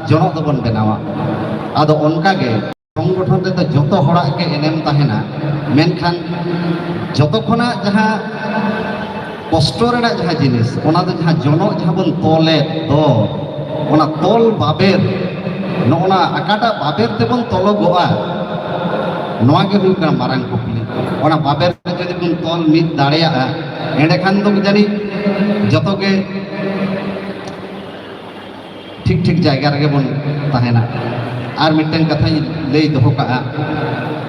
ᱡᱚᱱᱚᱜ ᱫᱚᱵᱚᱱ ᱵᱮᱱᱟᱣᱟ ᱟᱫᱚ ᱚᱱᱠᱟᱜᱮ সংগঠন ᱨᱮᱫᱚ ᱡᱚᱛᱚ ᱦᱚᱲᱟᱜ ᱜᱮ ᱮᱱᱮᱢ ᱛᱟᱦᱮᱱᱟ ᱢᱮᱱᱠᱷᱟᱱ ᱡᱚᱛᱚ ᱠᱷᱚᱱᱟᱜ ᱡᱟᱦᱟᱸ কষ্ট রেনাᱜ ᱡᱟᱦᱟᱸ ᱡᱤᱱᱤস ᱚᱱᱟ ᱫᱚ ᱡᱟᱦᱟᱸ ᱡᱚᱱᱚᱜ ᱡᱟᱦᱟᱸ ᱵᱚᱱ ᱛᱚᱞᱮᱫ ᱫᱚ ᱚᱱᱟ ᱛᱚᱞ ᱵᱟᱵᱮᱨ ᱱᱚᱜᱼᱚᱱᱟ ᱟᱠᱟᱴᱟᱜ ᱵᱟᱵᱮᱨ ᱛᱮᱵᱚᱱ ᱛᱚᱞᱚᱜᱚᱜᱼᱟ ᱱᱚᱣᱟ ᱜᱮ ᱦᱩᱭᱩᱜ ᱠᱟᱱᱟ ᱢᱟᱨᱟᱝ ᱠᱩᱠᱞᱤ ᱚᱱᱟ ᱵᱟᱵᱮᱨ ᱛᱮ ᱡᱩᱫᱤ ᱵᱚᱱ ᱛᱚᱞ ᱢᱤᱫ ᱫᱟᱲᱮᱭᱟᱜᱼᱟ ᱮᱸᱰᱮᱠᱷᱟᱱ ᱫᱚ ᱡᱟᱹᱱᱤᱡ ᱡᱚᱛᱚ ᱜᱮ ᱴᱷᱤᱠ ᱴᱷᱤक ᱡᱟᱭᱜᱟ ᱨᱮᱜᱮ ᱵᱚᱱ ᱛᱟᱦᱮᱱᱟ ᱟᱨ ᱢᱤᱫᱴᱮᱱ ᱠᱟᱛᱷᱟᱧ ᱞᱟᱹᱭ ᱫᱚᱦᱚ ᱠᱟᱜᱼᱟ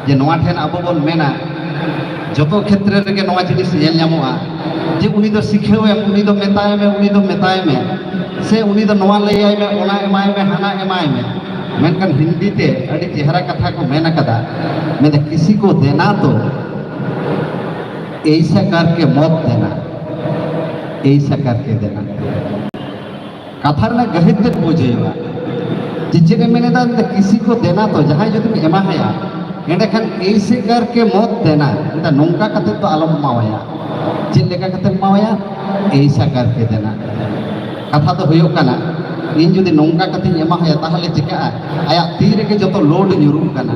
ᱡᱮ ᱱᱚᱣᱟ ᱴᱷᱮᱱ ᱟᱵᱚ ᱵᱚᱱ ᱢᱮᱱᱟ ᱡᱚᱛᱚ ᱠᱷᱮᱛᱨᱮ ᱨᱮᱜᱮ ᱱᱚᱣᱟ ᱡᱤᱱᱤস ᱧᱮᱞ ᱧᱟᱢᱚᱜᱼᱟ ᱡᱮ ᱩᱱᱤ ᱫᱚ ᱥᱤᱠᱷᱟᱹᱣᱮᱢ ᱩᱱᱤ ᱫᱚ ᱢᱮᱛᱟᱭ ᱢᱮ ᱩᱱᱤ ᱫᱚ ᱢᱮᱛᱟᱭ ᱢᱮ ᱥᱮ ᱩᱱᱤ ᱫᱚ ᱱᱚᱣᱟ ᱞᱟᱹᱭᱟᱭ ᱢᱮ ᱚᱱᱟ ᱮᱢᱟᱭ ᱢᱮ ᱦᱟᱱᱟ ᱮᱢᱟᱭ ᱢᱮ मेनकान हिंदी ते अड़ी चेहरा कथा को मेन कदा मैं किसी को देना तो ऐसा करके मत देना ऐसा करके देना कथा ना गहित ते बुझेगा जिचे मैंने दा किसी को देना तो जहां जो तुम एमा है एंडेखान ऐसे करके मत देना एंडा नौका कते तो आलम मावाया चेक लेका कते मावाया ऐसा करके देना कथा तो हुयो कना इन जुदी नौका कते एमा है ताहले चिका आया ती रेगे जतो लोड ᱧᱩᱨᱩᱜ कना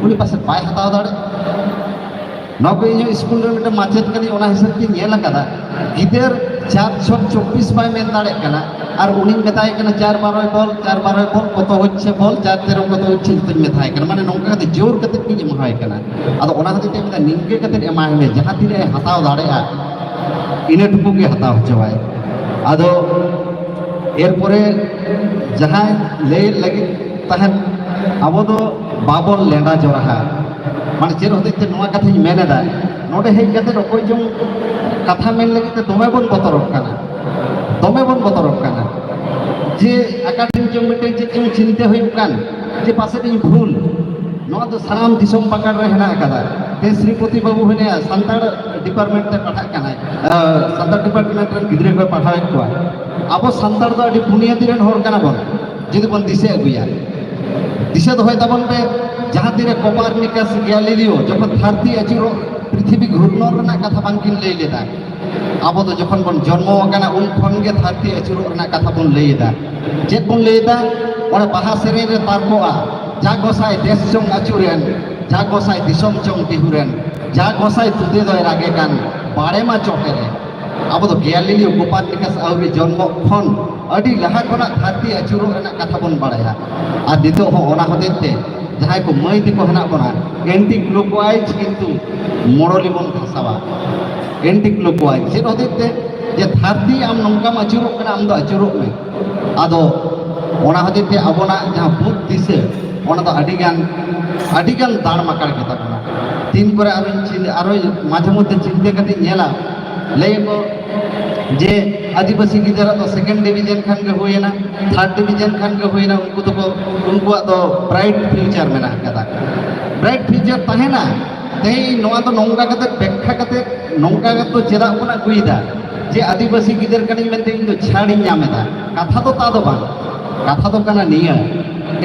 उनी पासे बाय हताव दाड़े नौको इन स्कूल रे मिटे माचेत कनी ओना हिसाब ती नेल कदा गिदर 424 बाय मेन दाड़े कना আর উনি মেতায় কেন 4-12 বল 4-12 বল কত হচ্ছে বল 4-13 কত হচ্ছে তুই মেতায় কেন মানে নৌকা কাতে জোর কাতে কি এমায় কেন আদো ওনা কাতে মেতা নিঙ্গে কাতে এমায় মে যাহা তিরে হাতাও দাড়েয়া ইনে টুকু গে হাতাও হচ্ছে আদো এরপরে যাহা লেই লাগি তাহেন আবো তো বাবল লেডা জরাহা মানে চের হতে নোয়া কথাই মেনে দা নোডে হেই কাতে রকই জং কথা মেন লাগিতে দমে বন বতরক কানা দমে বন বতরক কানা যে একাডেমি জং মিটে যে কেউ চিনতে হইব কান যে পাশে দিন ভুল নোয়া তো সারাম দিশম পাকাড় রে হেনা কাদা তে শ্রীপতি বাবু হেনে সান্তাড় ডিপার্টমেন্ট তে পাঠা কানা সান্তাড় ডিপার্টমেন্ট রে গিদ্রে কো পাঠায় কোয়া আবো সান্তাড় দো আডি বুনিয়াদি রেন হর কানা বন যদি বন দিশে আগুয়া দিশে তো হয় তাবন পে जहाँ तीरे कोपार्निकास ग्यालिलियो जखन धरती आचुरो पृथ्वी घूर्णन रना कथा बांकिन लई लेदा आबो तो जखन बन जन्म आकाना उन खन गे धरती आचुरो रना कथा बन लईदा जे बन लईदा ओने बाहा सेरे रे तारकोआ जा गोसाई देश चंग आचुरेन जा गोसाई दिसम चंग तिहुरेन जा गोसाई तुदे दय रागे कान बाड़े मा चोटेरे आबो तो ग्यालिलियो कोपार्निकास आउरी जन्म खन अडी लहा खना धरती आचुरो रना कथा बन बाड़ाया आ दितो हो ओना होतेते जहाँ को मई दिको हेना बना एंटी क्लोकवाइज किंतु मोड़ली बन भाषावा एंटी क्लोकवाइज से होते जे धरती आम नौका आचुरो कना आम दो आचुरो में आदो ओना होते अबोना जहाँ बुद्ध दिसे ओना तो अडिगान दाड़ माकार के तकना तीन करे आरो माझे मध्य चिंते कते नेला लेको जे आदिवासी गिदरा तो सेकेंड डिवीजन खान के हुएना थर्ड डिवीजन खान के हुएना उनको तो उनको तो ब्राइट फ्यूचर में ना कदा ब्राइट फ्यूचर तहेना तेई नोआ तो नौका कते व्याख्या कते नौका तो चेदा कोना गुइदा जे आदिवासी गिदर कनी मेनते इन तो छाड़ी नामेदा कथा तो ता दो बांग कथा तो कना निया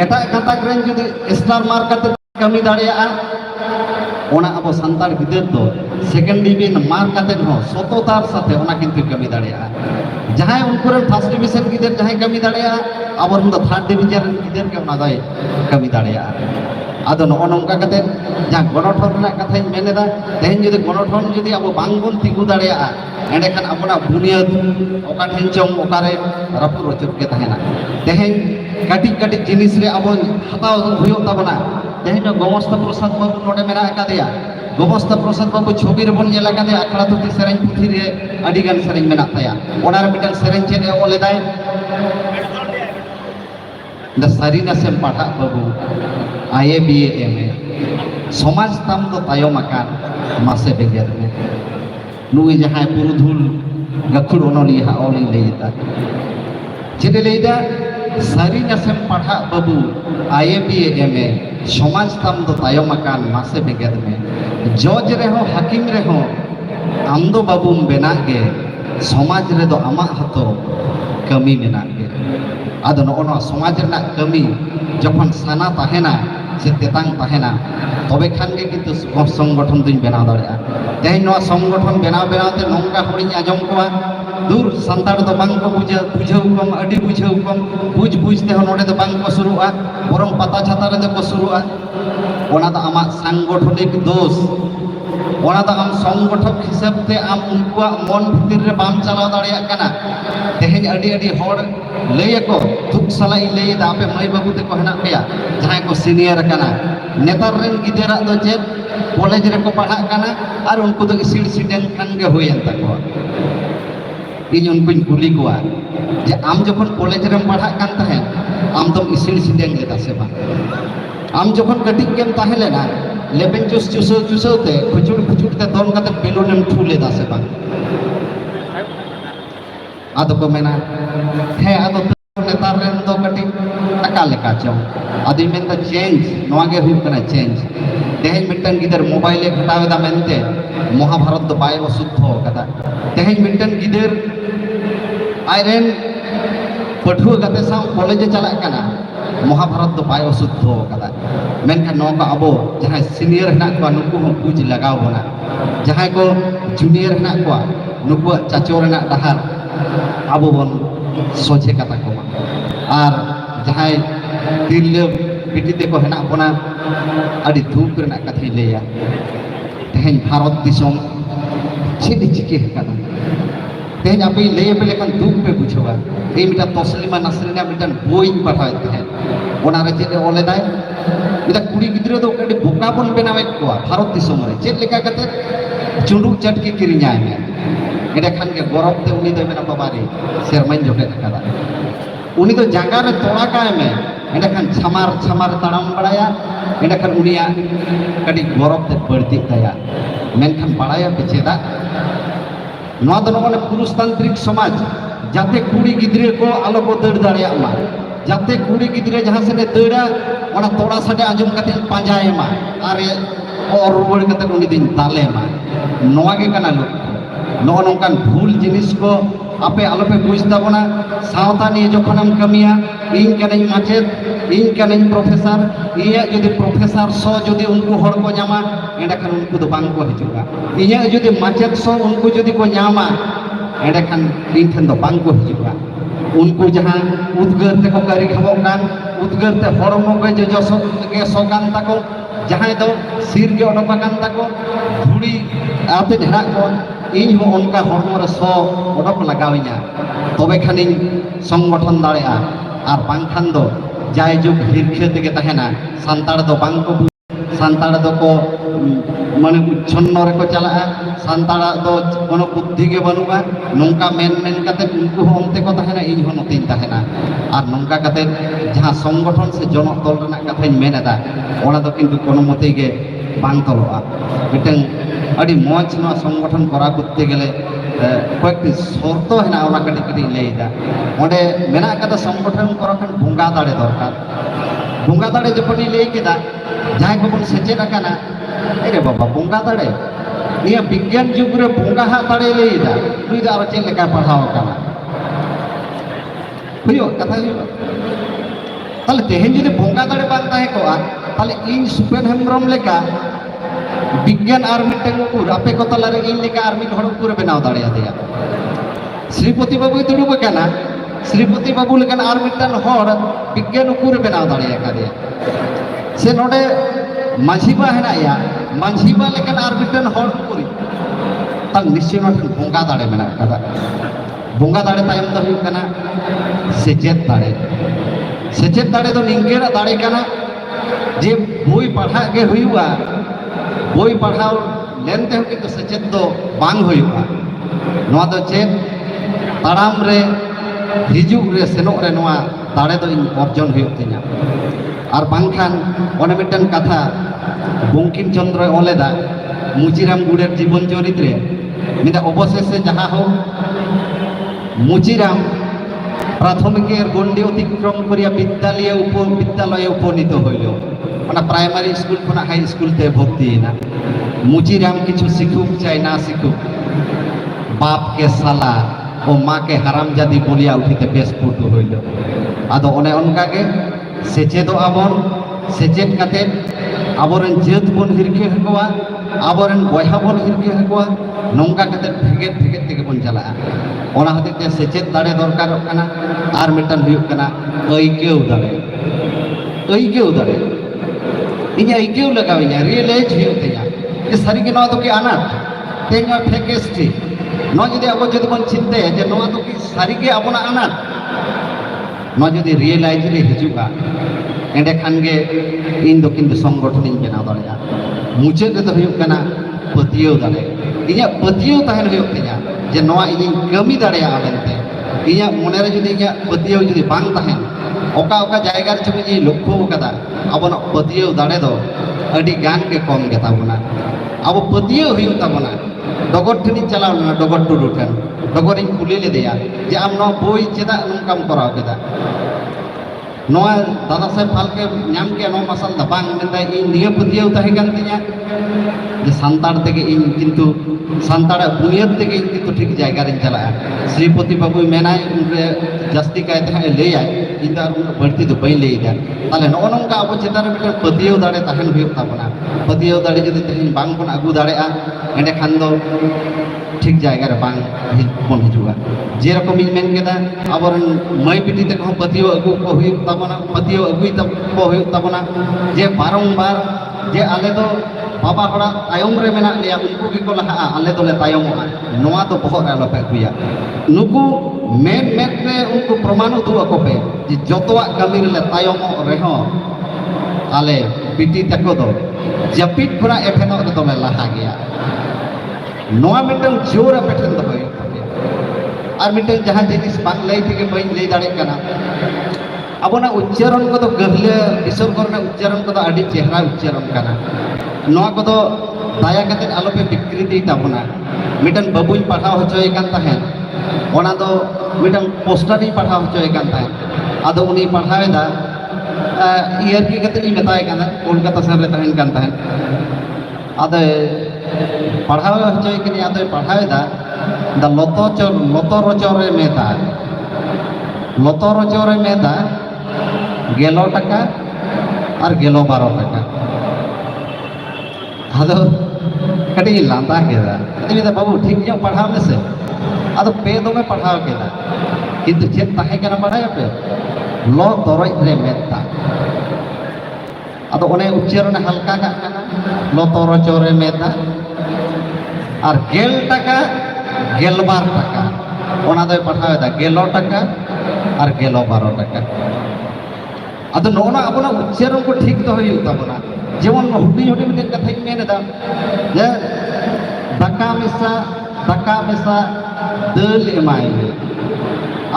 एटा कथा ग्रेन जुदी स्टार मार कते कमी दाड़िया ओना अब सान्ताड़ गिदर तो सेकेंड डिवीजन मार कते हो सततार साथे ओना किंतु कमी दाड़िया जहां उनको फर्स्ट डिवीजन गिदर जहां कमी दाड़िया अब उन थर्ड डिवीजन गिदर के ओना दाय कमी दाड़िया आदो नो नौका कते जहां गणठन रना कथाई मेनेदा तेहेन जदि गणठन जदि अब बांगबन तिगु दाड़िया एंडेखान अबना बुनियाद ओका ठेन चंग ओकारे रफु रचुर के तहेना तेहेन काटी काटी जिनिस रे अब हताव हुयो ताबना तेहेन गोमस्ता प्रसाद बाबू नोडे मेना एकादिया गोमस्ता प्रसाद बाबू छवि रे बन नेला कादे आखड़ा तो सेरेन पुथी रे अडी गान सेरेन मेना ताया ओना रे mitten सेरेन Chand A ओलेदाय the सारीना same पाठा बाबू आए बीए एमए समाज ताम तो तायम आकान मासे बेगर में नुई जहां पुरुधुल गखुड़ ओनलिया ओली लेदा चेदे लेदा सारीना सेम पाठा बाबू आए बीए एमए समाज ताम तो तायम आकान मासे बेगर में जज रे हो हाकिम रे हो आम दो बाबू बेना गे समाज रे दो आमा हतो कमी मेना गे आदो नो समाज रना कमी जखन साना ताहेना से तेतांग ताहेना तबे खान के किंतु संगठन दुई बनाव दाड़िया तेहेन नो संगठन बनाव बनाव ते नौका हड़िन आजम कोआ दूर सानताड़ दो बांग को बुझाव कम अड़ी बुझाव कम बुझ ते हो नोडे दो बांग को शुरुआ बरम पता छाता रे दो को शुरुआ ओना दा आमा सांगठनिक दोष ओना दा आम संगठक हिसाब ते आम उनकुआ मन भितर रे बाम चलाव दाड़िया कना तेहेज अड़ी अड़ी होड़ लय को दुख सलाई लय दा आपे माई बाबू ते को हेना पेया जहां को सीनियर कना नेतार रेन गिदरा दो चेत कॉलेज रे को पढ़ा कना और उनको तो इसिल सिडेन खान गे होयन तको इन उनको कुली को जे आम जखन कॉलेज रे पढ़ा कान तहे आम तो इसिल सिडेन लेता से बा आम जखन कटिक केम ताहे लेना लेबेन चुसो ते खुचुड़ ते दोन कते बेलूनेम ठुले दा से बा आदो को मेना हे आदो नेतार रेन दो कटिक अका लेका चो आदि मेन द चेंज नोआ गे हुई कना चेंज तेहेज मिटन गिदर मोबाइल ए घटावेदा मेनते महाभारत दो बाय शुद्ध कदा तेहेज मिटन गिदर आयरेन पठुआ गते सा कॉलेज चला कना महाभारत दो बाय शुद्ध कदा मेनखा नोका अबो जहां सीनियर हना को नुकु हम बुझ लगाव बना जहां को जूनियर हना को नुकु चाचो रना डहार अबो बन सोचे कता को और जहां तिरले बिटी ते को हना बना अड़ी धूप रना कथि लेया तेहेज भारत दिसम छिदी चिके कदा तेहेज आपे लेय पे लेकन दुख पे बुझवा ए मिटा तस्लिमा नसरीना मिटन बोई पढ़ाए थे ओना रे चेद ओले दाय मिटा कुड़ी गिद्रे दो कडी बोका बन बनावे को भारत दिसम रे चेद लेका कते चुंडू चटकी किरिኛय में एडे खान के गौरव ते उनी दो मेना बाबारी शेरमन जोटे कदा उनी तो जांगा रे तोड़ा काय में एडे खान छमार ताड़ाम बड़ाया एडे खान उनिया कडी गौरव ते बढ़ती दया मेनखान बड़ाया पे चेदा नोआ दो नोने पुरुषतांत्रिक समाज जाते कुड़ी गिद्रे को आलो को दड़ दाड़िया मा जाते कुड़ी गिद्रे जहां से दड़ा ओना तोड़ा सडे आंजम कते पांजाय मा आरे और रुवड़ कते उनी दिन ताले मा नोआ गे कना लो नो नोंकान भूल जिनिस को आपे आलो पे बुझ ताबोना सावता निये जखन हम कमिया इन कनेन माचेद इन कनेन प्रोफेसर इया जदि प्रोफेसर सो जदि उनको हड़ को न्यामा एंडे खान उनको दो बांग को हिजुगा इया जदि माचेद सो उनको जदि को न्यामा एंडे खान इन ठन दो बांग को हिजुगा उनको जहां उद्गार ते को करी खबो कान उद्गार ते हरमो के जो जसो के सोगान ताको जहां दो सिर के ओडोका कान ताको धुड़ी आते ढेरा को इन हो उनका हरमो रे सो ओडोक लगाविया तबे खानी संगठन दाड़ेआ और बांखान दो जाय जुग हिरखे तेगे तहेना सानताड़ दो बांग को सानताड़ दो को माने उच्छन्न रे को चला सानताड़ दो कोनो बुद्धि के बनुगा नोंका मेन कते उनको हो ओंते को तहेना इन हो नतीन तहेना और नोंका कते जहां संगठन से जनक दल रना कथाई मेनेदा ओना दो किंतु कोनो मते गे बांग तलोआ मिटन अड़ी मौज ना संगठन करा करते गेले कয়েকটি শর্ত হেনা ওনা কাটি কাটি লেইদা ওডে মেনা কাটা সংগঠন করা খান ভুঙ্গা দাড়ে দরকার ভুঙ্গা দাড়ে যখন লেই কেদা যাই কবন সেচে রাখানা এরে বাবা ভুঙ্গা দাড়ে নিয়া বিজ্ঞান যুগ রে ভুঙ্গা হা দাড়ে লেইদা তুই আর চে লেখা পড়াও কানা বুঝো কথা হইলো তাহলে তেহেন যদি ভুঙ্গা দাড়ে বাং তাহে কোয়া তাহলে ইন সুপেন হেমব্রম লেখা विज्ञान और मिट्टन उकुर आपे को तला रे इन लेका आर्मी हड़ उकुर बनाव दाड़िया दिया श्रीपति बाबू दुड़ुब कना श्रीपति बाबू लेकन और मिट्टन हड़ विज्ञान उकुर बनाव दाड़िया का दिया से नोडे माझीबा हेनाया माझीबा लेकन और मिट्टन हड़ उकुर तल निश्चय नोट बोंगा दाड़े मेना कदा बोंगा दाड़े तायम दो हुई कना सेचेत दाड़े तो निंगेरा दाड़े कना जे बोई पढ़ा के हुआ बोई पढ़ाओ लेनते हो किंतु सचेत दो बांग हुआ नोआ दो चेत ताराम रे हिजुग रे सेनोक रे नोआ दाड़े दो इन अर्जन हुई तिना और बांखान ओने मिटन कथा बंकिम चंद्र ओलेदा मुचिराम गुड़ेर जीवन चरित रे मिदा अवशेषे जहां हो मुचिराम प्राथमिकेर गंडी अतिक्रम करिया विद्यालय उपनीत हইল ओना प्राइमारी स्कूल खना हाई स्कूल ते भर्ती ना मुचिराम किछु शिखुक चाय ना शिखुक बाप के साला ओ माँ के हरामजादी बोलिया उठिते बेस फोटो हইল आदो ओने ओनका के सेचेदो आबन सेचेद काते aboren jaat bon hirke hakoa aboren boyha bon hirke hakoa nongka kate bheget bheget tege bon chalaa ona hate te sechet dare dorkarok kana ar mitan huyuk kana aikeu dare inya aikeu lagawinya realize huyuk tinya je sari ge noa to ki anat tenya fekesti no jodi abo jodi bon chinte je noa to ki sari ge abona anat no jodi realize re hijuga ende khan ge इन दो किंतु संगठन बना दाड़ा मुचाद रे हुयुग कना पतियो दाड़े इया पतियो तहन हुयुग तिया जे नवा इनी कमी दाड़े आबेनते इया मने रे जदि इया पतियो जदि बांग तहन ओका ओका जायगा रे चुके जी लक्ष्य कदा आबोना पतियो दाड़े दो अडी गान के कम गे ताबोना अब पतियो हुयुग ताबोना डगर ठिनी चलावना डगर टुडु ठन डगर इन कुली ले दिया जे आम न बोई चेदा नंकाम कराव केदा नोआ दादा साहेब फालके नाम के नो मसल दा बांग मेंदा इन निया पतियो तहे कान तिया जे सांताड़ तेगे इन किंतु सांताड़ बुनियाद तेगे इन किंतु ठीक जायगा रे चला श्रीपति बाबू मेनाय उनरे जस्ती कहते हैं ले आए इन दा बढ़ती तो बई ले दा ताले नो नंका अब चेतार मिटर पतियो दाड़े तहन हुयुग ताबना पतियो दाड़े जदि तेन बांग बन आगु दाड़ेआ एंडे खान दो ठीक जायगा रे बांग बन हिजुगा जे रकम इन मेन केदा आबरन मई पिटी ते को पतियो अगु को हुयुग ताबना पतियो अगुई तब को हुयुग ताबना जे बारंबार जे आले दो बाबा हड़ा तायम रे मेना लिया उनको भी को लहा आले दोले तायमोगा नोआ तो बहुत आलो पे कुया नुकु मेन मेन रे उनको प्रमाण दु अको पे जे जतवा कमी रे तायम रेहो आले पिटी तको दो जपिट पुरा एफेनो रे दोले लहा गया नोआ मिटन जोर पेठन दो होय और मिटन जहां जिनिस बांग लई थी के बई लई दाड़े कना अबोना उच्चारण को तो गहले विसर करना उच्चारण को तो अडी चेहरा उच्चारण कना नोआ को तो दाया कते आलो पे विकृति ताबोना मिटन बाबुई पढ़ाव होचोय कान ताहेन ओना दो मिटन पोस्टर ही पढ़ाव होचोय कान ताहेन आदो उनी पढ़ावेदा ईयर की कते नी बताय काना कोलकाता शहर रे ताहेन कान ताहेन आदे पढ़ाव होचोय कनी आदो पढ़ावेदा द लतो रचोरे मेता लतो रचोरे मेता 11 টাকা और 12 টাকা आदो कटी लांदा केदा इदा बाबू ठीक जो पढ़ाव में से आदो पे दो में पढ़ाव केदा किंतु चेत ताहे केना पढ़ाय पे लो तोरय रे मेता आदो ओने उच्चारण हल्का का काना लो तोरो चोरे मेता और 11 টাকা 12 টাকা ओना दो पढ़ाव दा 11 টাকা और 12 টাকা आदो नोना अबना उच्चारण को ठीक तो हुयुग ताबना जेमन हुडी हुडी मिटे कथा मेनेदा जे दाका मेसा दल एमाय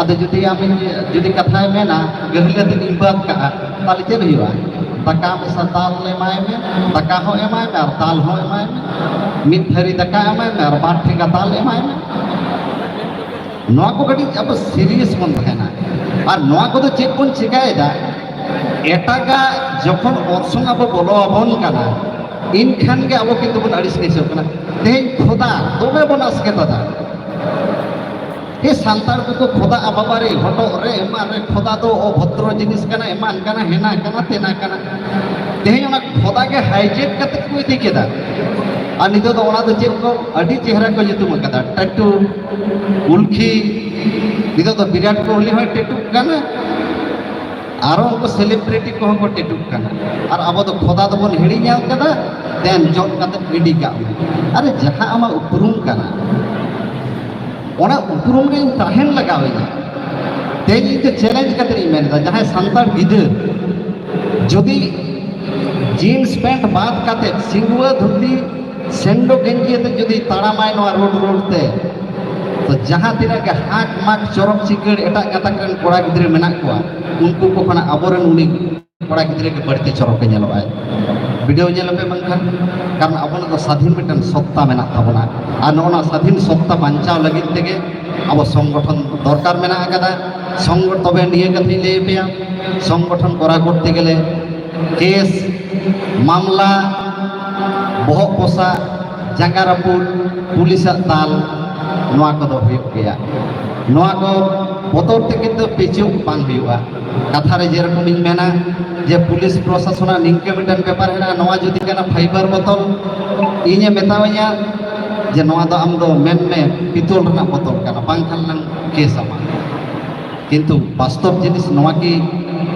आदो जुदी आमी जुदी कथा मेना गहले दिन इबाद का ताले चेद हुयुआ दाका मेसा ताल एमाय में दाका हो एमाय में और ताल हो एमाय में मिद धरी दाका एमाय में और बार ठेका ताल एमाय में नोआ को कटी अब सीरियस बन रहना और नोआ को तो चेक बन चिकायदा एटागा जखन अर्संग अब बोलो अबन काना इनखान के अब किंतु बन अड़िस निसो काना तेन खोदा तोबे बन आसके दादा ए सांतार को खोदा अबाबारे हटो रे एमान रे खोदा तो अभद्र जिनिस काना एमान काना हेना काना तेना काना तेन ओना खोदा के हाइजेक कते को इदी केदा और नितो तो ओना तो चेक को अडी चेहरा को जुतुम कदा टैटू उल्खी नितो तो विराट कोहली होय टैटू काना आरो उनको सेलिब्रिटी को हमको टेटू करना और अब तो खोदा तो बन हिड़ी जाओ कदा देन जॉन कते गिडी का अरे जहां आमा उपरुम करना ओना उपरुम के ताहेन लगावेना तेज इते चैलेंज कते नी मेनदा जहां संतार गिदर जदि जीन्स पैंट बात कते सिंगुआ धुती सेंडो गेंजी ते जदि ताड़ामाय नो रोड रोड ते तो जहां तिना के हाक माक चरक चिकड़ एटा गाताक रन कोड़ा गिद्रे मेना कोआ उनको को खना अबोरन उनी कोड़ा गिद्रे के बढ़ते चरक के नेलबाय वीडियो नेलबे मंखान कारण अबन तो स्वाधीन मिटन सत्ता मेना ताबना आ नोना स्वाधीन सत्ता बांचाव लगित तेगे अब संगठन दरकार मेना आकादा संगठन तबे निये कथि ले पेया संगठन करा करते गेले केस मामला बहक पोसा जांगा रापुर पुलिस ताल नोआ को दो हुयुग गया नोआ को बतर ते किन्तु पिछु बांग हुआ कथा रे जेरकम इन मेना जे पुलिस प्रशासन निंके मिटन पेपर है नवा जुदी कना फाइबर बोतल इने मेतावया जे नवा दो आम दो मेन में पितल रना बोतल कना बांग खान नंग केस आमा किन्तु वास्तव जिनिस नवा की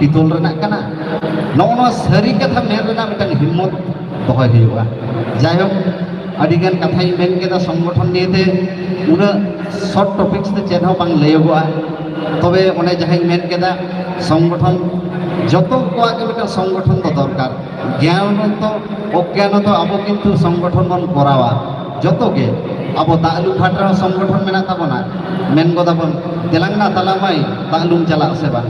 पितल रना कना नवा सारी कथा मेन रना मिटन हिम्मत दोहय हुआ जायहोक अडिगान कथा मेन केदा संगठन निये उना शॉर्ट टॉपिक्स ते चेन बांग लयगोआ तबे ओने जहां मेन केदा संगठन जतो कोआ के मिटा संगठन तो दरकार ज्ञान तो अज्ञान तो अब किन्तु संगठन बन करावा जतो के अब दालू फाटरा संगठन मेना ताबना मेन गोदाबन तेलंगाना तलामाई दालूम चला से बा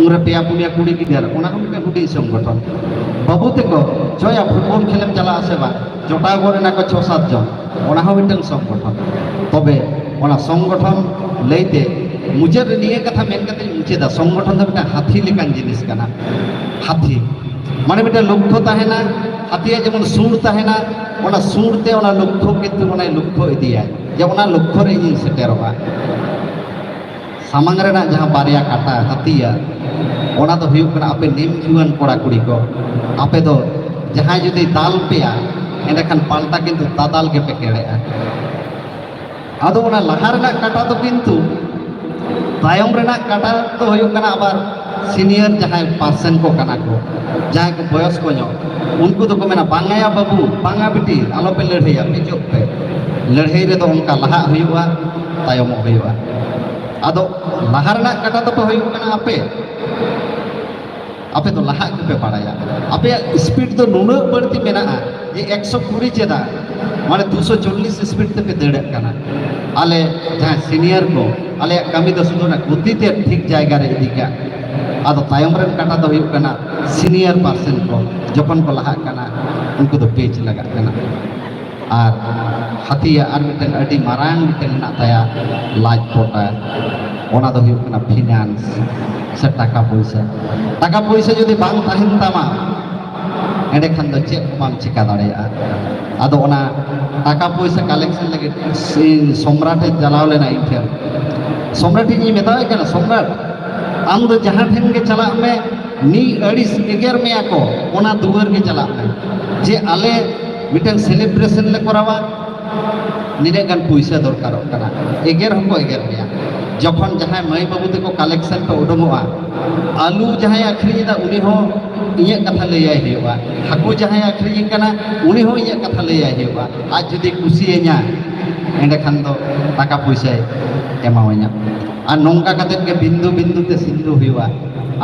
उरे पेया पुनिया कुड़ी गिदार ओना को मिटा कुड़ी संगठन बाबू तेको जया फुटबॉल खेलम चला से बा जोटा गोरेना को 6-7 जन ओना हो मिटन संगठन तबे ओना संगठन लैते मुझे निये कथा मेन कते मुचेदा संगठन दो मिटा हाथी लेकान जिनिस कना हाथी माने मिटा लक्ष्य ताहेना हाथिया जेमन सुर ताहेना ओना सुरते ओना लक्ष्य किन्तु ओना लक्ष्य इदिया जे ओना लक्ष्य रे इन सेटेरोगा सामांग रेना जहां बारिया काटा हाथिया ओना दो हुयुग कना आपे नेम जुआन कोड़ा कुड़ी को आपे दो जहां जुदी दाल पेया एंडखान पाल्टा किन्तु दादाल के पे केड़ेआ आदो ओना लहा रेना काटा तो किन्तु तायम रेना काटा तो हुयुग कना आबार सीनियर जहां पर्सन को कना को जहां को बयस को नो उनको तो को मेना बांगाया बाबू बांगा बेटी आलो पे लड़ाईया पिजो पे लड़ाई रे तो उनका लहा हुयुगा तायम हुयुगा आदो लहा रेना काटा तो हुयुग कना आपे आपे तो लहा के पे पड़ाया आपे स्पीड तो नुनो बढ़ती मेना जे 120 चेदा माने 240 स्पीड ते पे दड़े कना आले जहां सीनियर को आले कमी तो सुनो ना गति ते ठीक जायगा रे इदिका आदो तायम रेन काटा दो हुयुग कना सीनियर पर्सन को जखन को लहा कना उनको तो पेज लगा कना और हाथिया और मिटन अडी मारांग मिटन ना ताया लाज पोटा ओना दो हुयुग कना फाइनेंस से टाका पैसा जुदी बांग ताहेन तामा एंडे खान दो चेक बांग चिका दाड़ेया आदो ओना टाका पैसा कलेक्शन लगे सम्राट चलाव लेना इन ठेन सम्राट इन मेतावे कना सम्राट आम दो जहां ठेन के चला में नी अड़िस एगेर में को ओना दुआर के चला में जे आले मिटन सेलिब्रेशन ले करावा निने गान पैसा दरकार कना एगेर हको एगेर में जखन जहां मई बाबू ते को कलेक्शन पे उडमोआ आलू जहां आखरीदा उनी हो इया कथा लैया हेवा हाकू जहां आखरी कना उनी हो इया कथा लैया हेवा आज जदी खुशिये냐 एंडे खान दो टाका पैसा एमावኛ और नोंका कते के बिंदु बिंदु ते सिंधु हुआ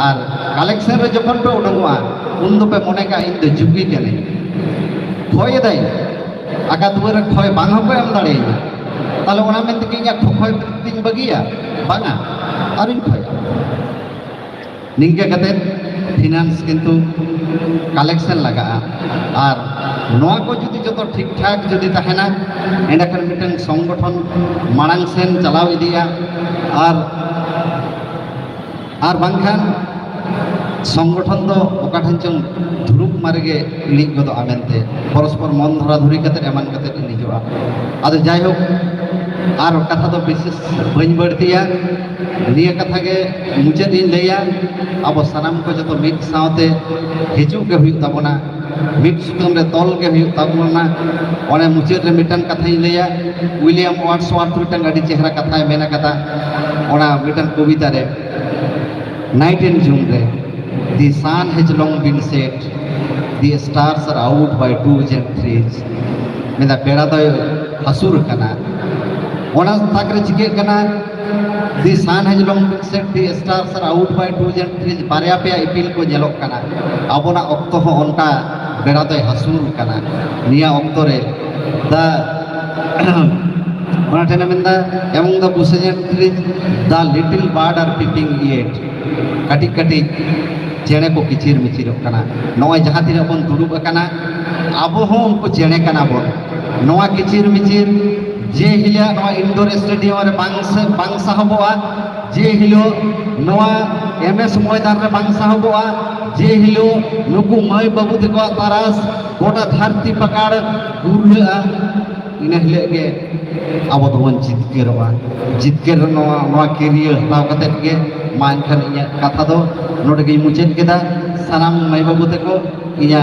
और कलेक्शन रे जखन पे उडमोआ उन दो पे मने का इन दो जुगी केने खोय दाई आका दुआरे खोय बांग हको एम दाड़ेया ताले ओना मेन तके इया खोय तिन बगिया बांगा और इन खोय निंगे कते फाइनेंस किन्तु कलेक्शन लगा और नोआ को जुदी जो ठीक ठाक जुदी ताहेना एंडखान मिटन संगठन मांग सेन चलाव इदिया और बांखान संगठन दो ओकाठान चंग धुरुप मार्गे इणिज गदोआ मेनते परस्पर मन धरा धुरी कते एमान कते इणिजोआ आदो जाय होक और कथा तो विशेष बन बढ़तिया निया कथा के मुचाद इन लैया अब सानाम को जो मिट सावते हिजू के हुई ताबोना मिट सुतम रे तल के हुई ताबोना ओने मुचाद रे मिटन कथा इन लैया विलियम वर्ड्सवर्थ मिटन अडी चेहरा कथा मेना कथा ओना मिटन कविता रे नाइट इन जून रे the sun has long been set the stars are out by twos and threes मेदा पेड़ा तो हसुर कना ओना ताकरे चिके कना the sun has long been set the stars are out by twos and threes बारया पे इपिल को जेलोक कना अबोना ऑक्तो हो उनका बेड़ा तो हसुर कना निया ऑक्तो रे दा ओना टेना मेंदा among the bushes and trees the little bird are peeping इट कटी कटी चेणे को किचिर मिचिर कना नोय जहां तिना बन दुड़ुब कना आबो हो उनको चेणे कना बन नोआ किचिर मिचिर जे हिलिया नोआ इंडोर स्टेडियम रे बांग साहबोआ जे हिलो नोआ एमएस मैदान रे बांग साहबोआ जे हिलो नुकु मई बाबू देखो तारास गोटा धरती पकाड़ गुरला ina hile ge abo don jitkeroa jitker no career hataw kate ge मान खान इnya कथा दो नोडे गे मुचेद केदा सानाम माई बाबू तको इnya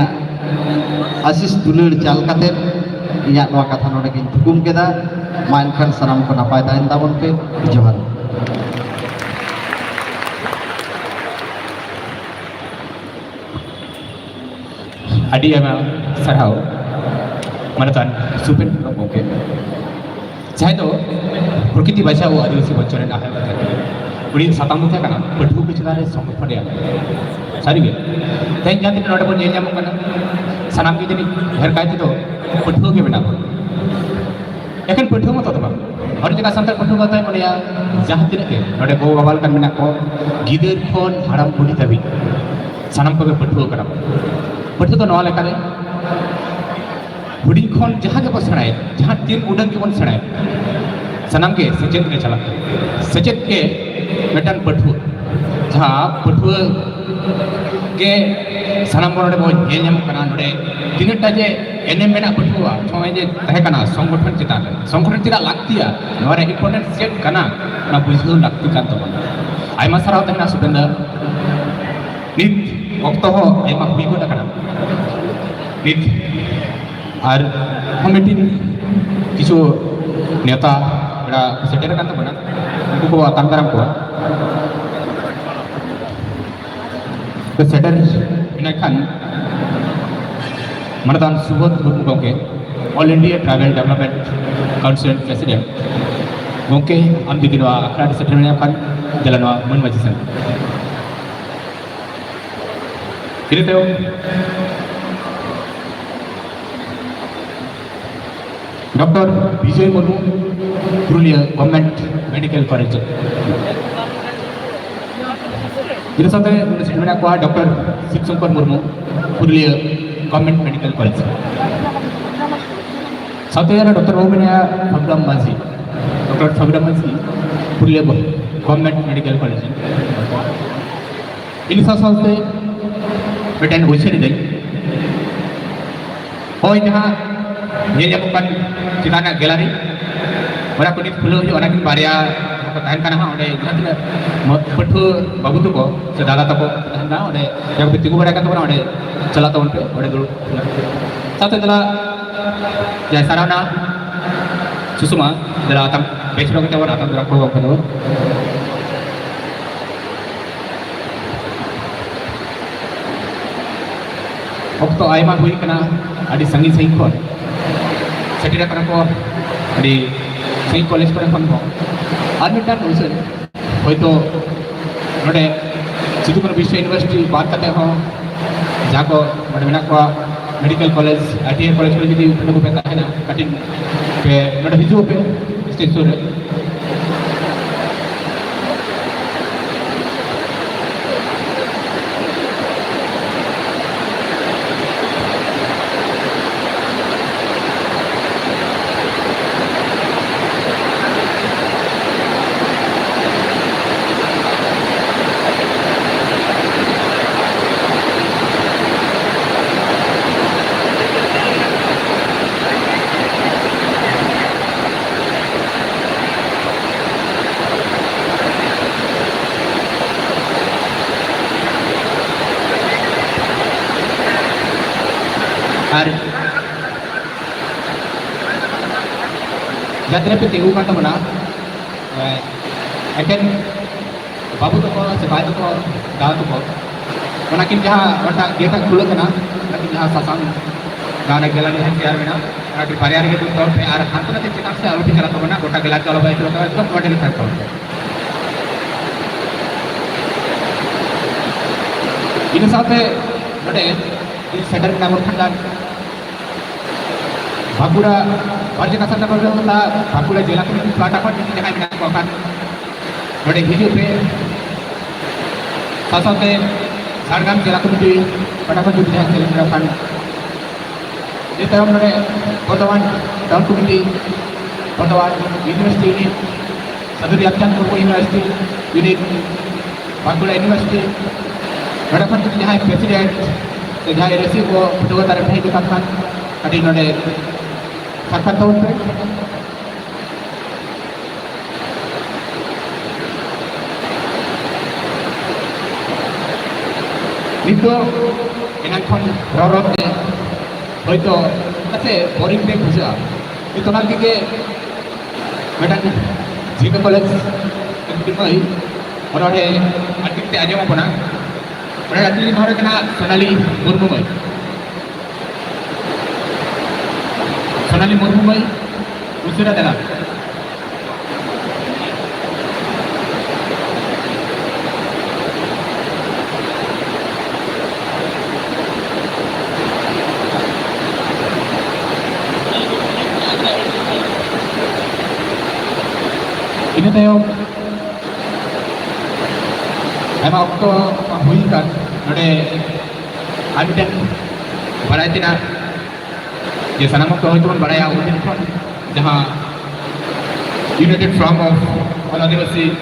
आशीष दुलर चाल कते इnya नोआ कथा नोडे गे थुकुम केदा मान खान सानाम को नापाय ताहेन ताबोन पे जोहार ᱟᱹᱰᱤ ᱟᱭᱢᱟ ᱥᱟᱨᱦᱟᱣ ᱢᱟᱱᱚᱛᱟᱱ ᱥᱩᱯᱮᱱ ᱜᱚᱢᱠᱮ ᱡᱟᱦᱟᱸᱭ ᱫᱚ ᱯᱨᱚᱠᱤᱛᱤ ᱵᱟᱧᱪᱟᱣ ᱟᱹᱫᱤᱵᱟᱹᱥᱤ ᱢᱚᱧᱪᱚ ᱨᱮᱱ ᱟᱦᱟᱨ ᱩᱱᱤ ᱥᱟᱛᱟᱢ ᱫᱚ ᱛᱟᱦᱮᱸ ᱠᱟᱱᱟ ᱯᱟᱹᱴᱷᱩᱣᱟᱹ ᱠᱚ ᱪᱮᱛᱟᱱ ᱨᱮ ᱥᱚᱝᱨᱚᱠᱠᱷᱚᱱ ᱨᱮᱭᱟᱜ ᱥᱟᱹᱨᱤᱜᱮ ᱛᱮᱦᱮᱧ ᱡᱟᱦᱟᱸ ᱛᱤᱱᱟᱹᱜ ᱱᱚᱰᱮ ᱵᱚᱱ ᱧᱮᱞ ᱧᱟᱢᱚᱜ ᱠᱟᱱᱟ ᱥᱟᱱᱟᱢ ᱜᱮ ᱡᱟᱹᱱᱤᱡ ᱰᱷᱮᱨ ᱠᱟᱭ ᱛᱮᱫᱚ ᱯᱟᱹᱴᱷᱩᱣᱟᱹ ᱜᱮ ᱢᱮᱱᱟᱜ ᱵᱚᱱᱟ ᱮᱠᱷᱮᱱ ᱯᱟᱹᱴᱷᱩᱣᱟᱹ ᱢᱚᱛᱚ ᱫᱚ ᱵᱟᱝ ᱦᱚᱲ ᱡᱟᱭᱜᱟ ᱥᱟᱱᱛᱟᱲ ᱯᱟᱹᱴᱷᱩᱣᱟᱹ ᱠᱟᱛᱮ ᱢᱚᱱᱮᱭᱟ ᱡᱟᱦᱟᱸ ᱛᱤᱱᱟᱹᱜ ᱜᱮ ᱱᱚᱰᱮ ᱜᱚ ᱵᱟᱵᱟ ᱞᱮᱠᱟᱱ ᱢᱮᱱᱟᱜ ᱠᱚ ᱜᱤᱫᱟᱹᱨ ᱠᱷᱚᱱ ᱦᱟᱲᱟᱢ ᱵᱩᱲᱦᱤ ᱫᱷᱟᱹᱵᱤᱡ ᱥᱟᱱᱟᱢ ᱠᱚᱜᱮ ᱯᱟᱹᱴᱷᱩᱣᱟᱹ ᱠᱟᱱᱟ ᱵᱚᱱ ᱯᱟᱹᱴᱷᱩᱣᱟᱹ ᱫᱚ ᱱᱚᱣᱟ ᱞᱮᱠᱟᱨᱮ हुडिंग खन जहाँ के सेणाए जहाँ तीन उड़न के सेणाए सामान के सचेत के चला सचेत के मेटन पठुआ जहाँ पठुआ के सामान बो नोड़े तीनटा जे एने मेना पठुआ समय जे तहेकना संगठन चितान संगठन चिता लागतिया नोरे इम्पोर्टेंट सेट कना ना बुझो लागति कान तबन आयमा सराव तहना सुपेंद्र नित ऑक्टो हो आयमा हुई को कना नित और हमें किचु नेता बड़ा सेटर kan tabana उनको को तंगराम को तो सेटर इनाखान मनदान सुबोध मुर्मू गंके all India travel development council president गंके आम दिगिनवा आखड़ा सेटर इनाखान जलनवा मन मजिसन किरतेओ doctor Vijay Murmu Purulia government medical college जिन साथ मेना को doctor Shivshankar Murmu Purulia government medical college साथ डॉक्टर बाबू मेना Phagram Majhi doctor Phagram Majhi Purulia government medical college इन साथ मिटन उछेरी दे होय जहां ये जब अपन चिताना गैलरी बड़ा को नित खुलो जो अनाकिन बारिया को तहन kana ha ode jahana पठु बाबू तो को से दादा तको ना ode जब तिगु बड़ा का तो ode चला तो उनपे ode दुड़ साथे दला जय साराना सुषमा दला तम बेचरो के तवर आता दरा को को ऑक्टो आयमा हुई कना आदि संगी सही को सेटिरा करना को अभी सही कॉलेज पर हम को आर्मिटार उसे होय तो नोडे सिद्धूपुर विश्व यूनिवर्सिटी बात करते हो जाको नोडे मेना को मेडिकल कॉलेज आईटीआई कॉलेज को जदी को पेता है ना कटिन पे नोडे हिजू पे स्टेज सुर और जात्रे पे तेगु काटा बना एकेन बाबू तो को से बाय तो को दाव तो को वना किन जहां वटा गेटा खुलो कना लेकिन जहां सासाम गाना गेला ने तैयार बिना आटी परियार के तो पे आर हाथ ना चिता से आलोटी करा तो बना गोटा गेला चलो भाई तो एकदम बड़े लिखा था इन साथे बड़े इस सेटर ना खंडा बाकुड़ा भारतीय का संदर्भ में होता बाकुड़ा जिला के प्लाटा पर जगह में को kan बड़े हिजू पे साथे झारखंड जिला कमिटी फटाफट जुट जाए सेलिब्रेट kan ये तरह नोडे वर्तमान टाउन कमिटी वर्तमान यूनिवर्सिटी यूनिट सदरी अध्ययन Murmu university unit Bankura university फटाफट जुट जाए प्रेसिडेंट से जहाँ रेसी को फटुआ तारे नहीं दिखा kan अभी नोडे sakat tahun pe nito enak kon rorot te hoito ate boring te buja itu nanti ke medan jika college itu mai orang ada kita aja mau pernah pernah ada lima orang kena Sonali Murmu mai Sonali Murmu mai usura dalam ini tayo emang waktu hui kan ada ada barai tina ya sana waktu itu kan barai yang udah kan jahah United Front of All Adivasi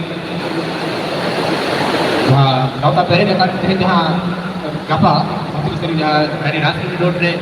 jahah nauta pere dekat ini jahah kapa waktu itu jahah dari Rasmi Road re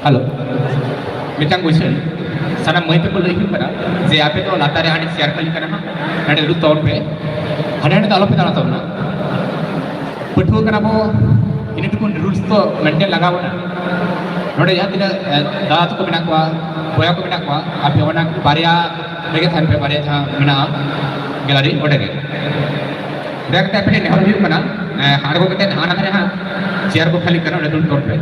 halo mitang question sana mai te ko lay hin kana je ape to latare hani share kali kana ha nade ru ton pe hane to alope dana tona puthu kana bo ini tukun rules to maintain lagawo na node jaha tina daat ko menak kwa boya ko menak kwa ape ona barya rege than pe barya jaha mena gallery odege dekte ape ne hol hiu kana har ko kete hana thare ha share ko khali kana nade ru ton pe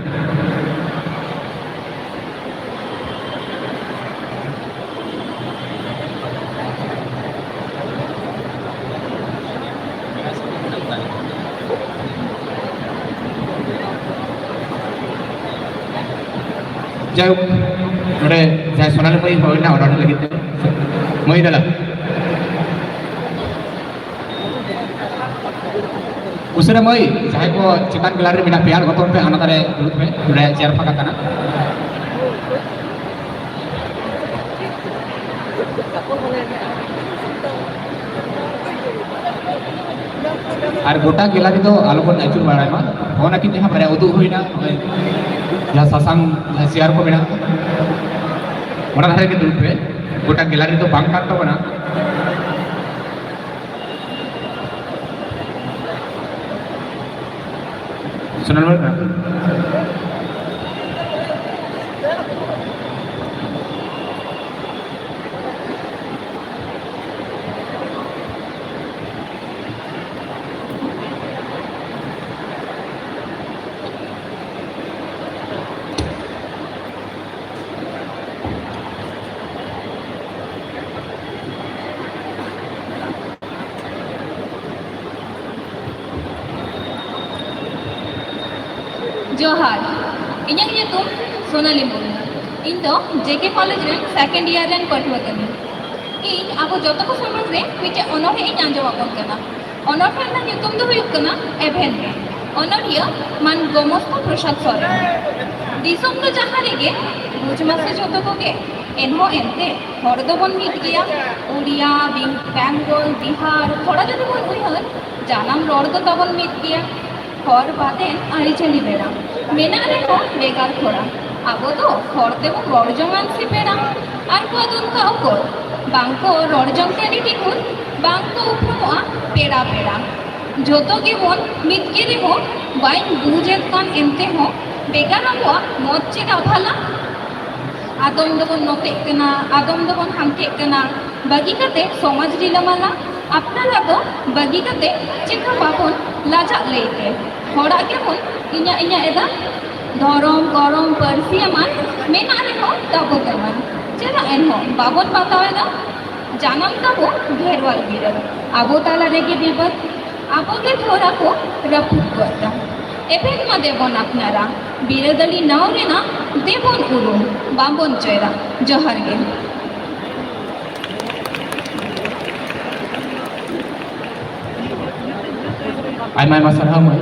jauh, nore jauh sonal mai hoy na order lagi te mai dala usara mai jahai ko chikan gallery mina piar goton pe ana tare duduk pe nore chair phaka kana আর গোটা gallery তো আলোকন আচুর বাড়ায় মা ওনা কিন্তু হ্যাঁ বারে উদু হইনা যা Shashank chair কো মেনা ওনা ধারে কে দুলবে গোটা গ্যালারি তো বাং কাটতো না শোনাল না जोहार इᱧᱟᱹᱜ ᱧᱩᱛᱩᱢ सोनाली मुर्मू ᱤᱧ ᱫᱚ जेके कॉलेज ᱨᱮ सेकेंड ईयर ᱨᱮᱱ ᱯᱟᱹᱴᱷᱩᱣᱟᱹ ᱠᱟᱹᱱᱟᱹᱧ ᱤᱧ ᱟᱵᱚ ᱡᱚᱛᱚ ᱠᱚ ᱥᱚᱢᱟᱡᱽ ᱨᱮ ᱢᱤᱫᱴᱮᱱ ᱚᱱᱚᱬᱦᱮ ᱤᱧ ᱟᱸᱡᱚᱢ ᱟᱵᱚᱱ ᱠᱟᱱᱟ ᱚᱱᱚᱬᱦᱮ ᱨᱮᱱᱟᱜ ᱧᱩᱛᱩᱢ ᱫᱚ ᱦᱩᱭᱩᱜ ᱠᱟᱱᱟ ᱮᱵᱷᱮᱱ ᱨᱮ ᱚᱱᱚᱬᱦᱤᱭᱟᱹ ᱢᱟᱱ ᱜᱚᱢᱚᱥᱛᱟ ᱯᱨᱚᱥᱟᱫ ᱥᱚᱨᱮᱱ ᱫᱤᱥᱚᱢ ᱫᱚ ᱡᱟᱦᱟᱸ ᱨᱮᱜᱮ ᱵᱩᱡᱽ ᱢᱟᱥᱮ ᱡᱚᱛᱚ ᱠᱚᱜᱮ ᱮᱱᱦᱚᱸ ᱮᱱᱛᱮ ᱦᱚᱲ ᱫᱚᱵᱚᱱ ᱢᱤᱫ ᱜᱮᱭᱟ उड़िया बेंगल बिहार थोड़ा जदि बन उयहर जानम रड़ दो तबन मिद गया हर बादेन आरिचाली बेड़ा मेना रेहो बेगार थोड़ा आबो तो हर तेबो रड़ जमान से बेड़ा आर को दुनका ओकर बांको रड़ जम तेनी टिकुन बांको उपरमोआ पेड़ा पेड़ा जोतो के बोन मिद के रेहो बाइन बुझेत कान एनते हो बेगार आबोआ मत चेदा भाला आदम दबन नोते कना आदम दबन हांते कना बागी कते समाज रिलामाला अपनारा दो बागी कते चिका बाबन लाजा लेते होड़ा के बोन इन्या इन्या एदा धरम गरम परसियामान मेना रेहो तबो तमन चेदा एनहो बाबन बतावेदा जानम तबो घेरवाल बिरल आबो ताला रेगे बिबत आबो के थोड़ा को रपुट करता एफेन मा देबन अपनारा बिरदली नाव रेना देबन उरुम बाबन चेरा जोहार गे आयमा आयमा सारहाव मैं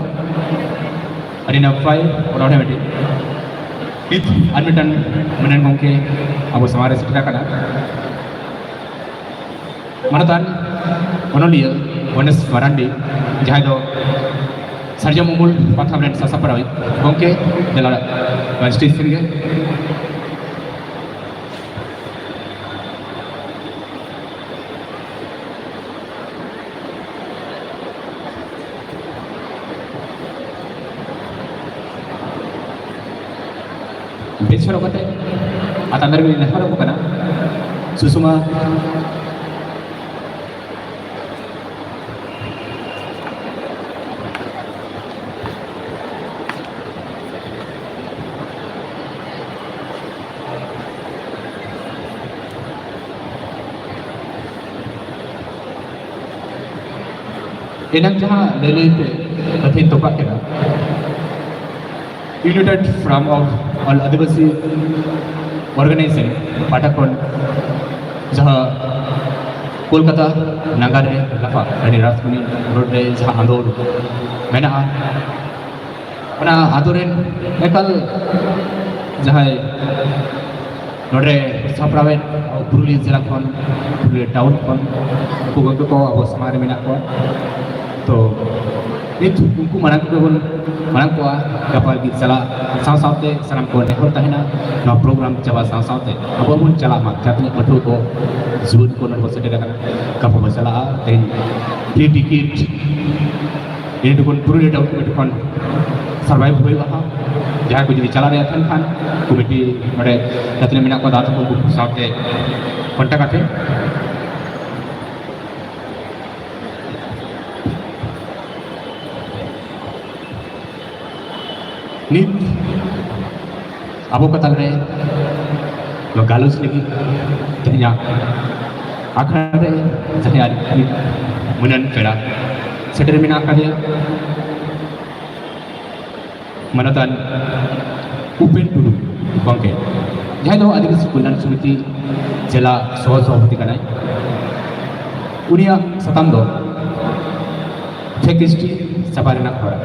अड़ी नपाय उनावने बेटी इत आदमिटान मनेन गंके आबो समारे सेटरा कना मानतान ओनलिया वनस मारांडी जहां दो सार्जम उमुल पाथाम रेन सासापरावी गंके देला स्टेशन गे बेचरो कते आतांदर भी नहरो को कना सुसुमा एनंग जहां लेले पे कथे तोपा केना United Front of All Adivasi Organization Patakon जहाँ कोलकाता नगर रे लफा रानी राजमणि रोड रे जहाँ आंदोल मैंने अपना आंदोलन एकल जहाँ नोडे सापरावे पुरुलिया जिला खन पुरुलिया टाउन खन को अब समारे में को तो nit unku marang ko bon marang ko kapal gi sala saw sawte sanam ko ne horta hina no program chaba saw sawte abo bon chala mak jatni patu ko zubut ko no bosete kana kapo basala ten free ticket ini kon puri daun ko kon survive hoy ha jaha ko jodi chala re athan khan committee mare jatni mina ko datu ko sawte contact ate nit abo ko talre lo galus lagi tanya akhare saya nit munan pera seter mina akade manatan upen dulu bangke jahe do adivasi kullan sumiti jela sohoti kanai unia satam do fekisti sabarina khora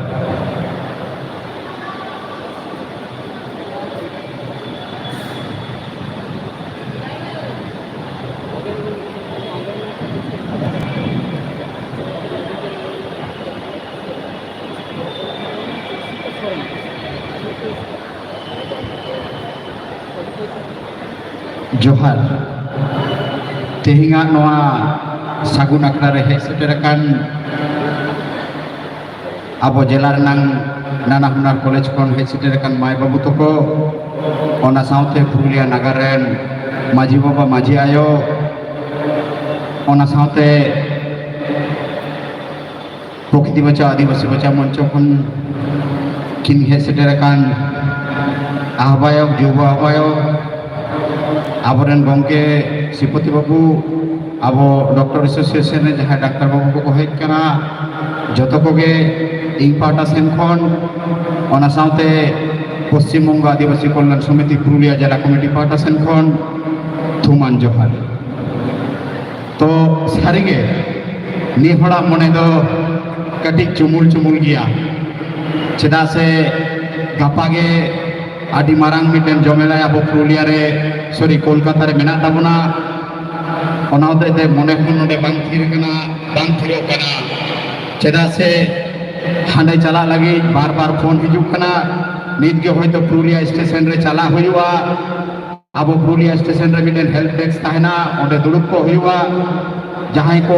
Johar tehinga noa sagun akna re seterakan abo jelar nang nana hunar college kon seterakan mai babu toko ona saute Purulia nagaren maji baba maji ayo ona saute Prokiti baca adivasi baca monco kon kin seterakan ahbayok juba ahbayok aboren gongke Sipoti babu abo doktor asosiasiyon ne jaha daktar babu ko hej kana joto koge ing pata sen khon ona saute Paschim Bongo Adivasi Kollan Samiti Purulia Jela Committee pata sen khon thuman johar to sarige ni hora mone do kati chumul giya cheda se gapage adi marang miten jomela abo Purulia re sorry Kolkata re mena tabona ona de mone hon node bang thir kana cheda se hande chala lagi bar phone hijuk kana nit ge hoyto Purulia station re chala hoywa abo Purulia station re miten help desk tahena onde dudup ko hoywa jahai ko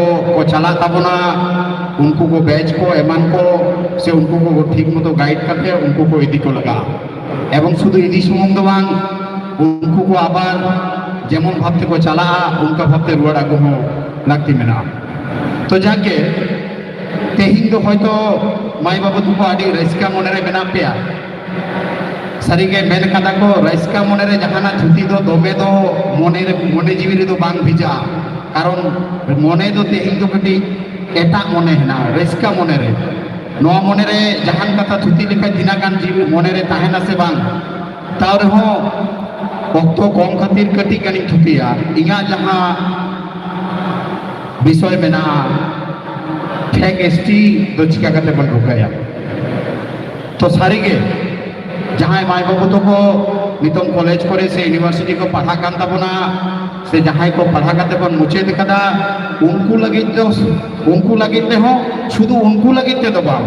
chala tabona unku ko batch ko eman ko se unku ko ठीक मतो guide करते उनको को इदी को लगा एवं शुद्ध इदी सुमंग दो बांग उनको को आबार जेमन भावते को चला उनका भावते रुआड़ा को हो लगती में ना तो जाके तेहिंग दो होय तो माई बाबू तुको आदि रैसका मोनेरे बेना पेया सारीगे मेन कथा को रैसका मोनेरे जहाना छुट्टी दो दोबे दो मोने जीवी दो बांग भिजा कारण मोने दो तेहिंग दो कटी एटा मोने है ना रैसका मोनेरे नोआ मोनेरे जहान कथा छुट्टी लेखा दिनागान जीवी मोनेरे ताहेना से बांग तार हो वक्तो कम खातिर कटी कनी छुट्टिया इंगा जहां विषय में ना फेक एसटी दो चिका कते बन रुकाया तो सारीगे जहां माई बाबू तो को नितम कॉलेज करे से यूनिवर्सिटी को पढ़ा कान ताबना से जहां को पढ़ा काते बन मुचे दिखादा उनको लगित हो शुद्ध उनको लगित तो बाव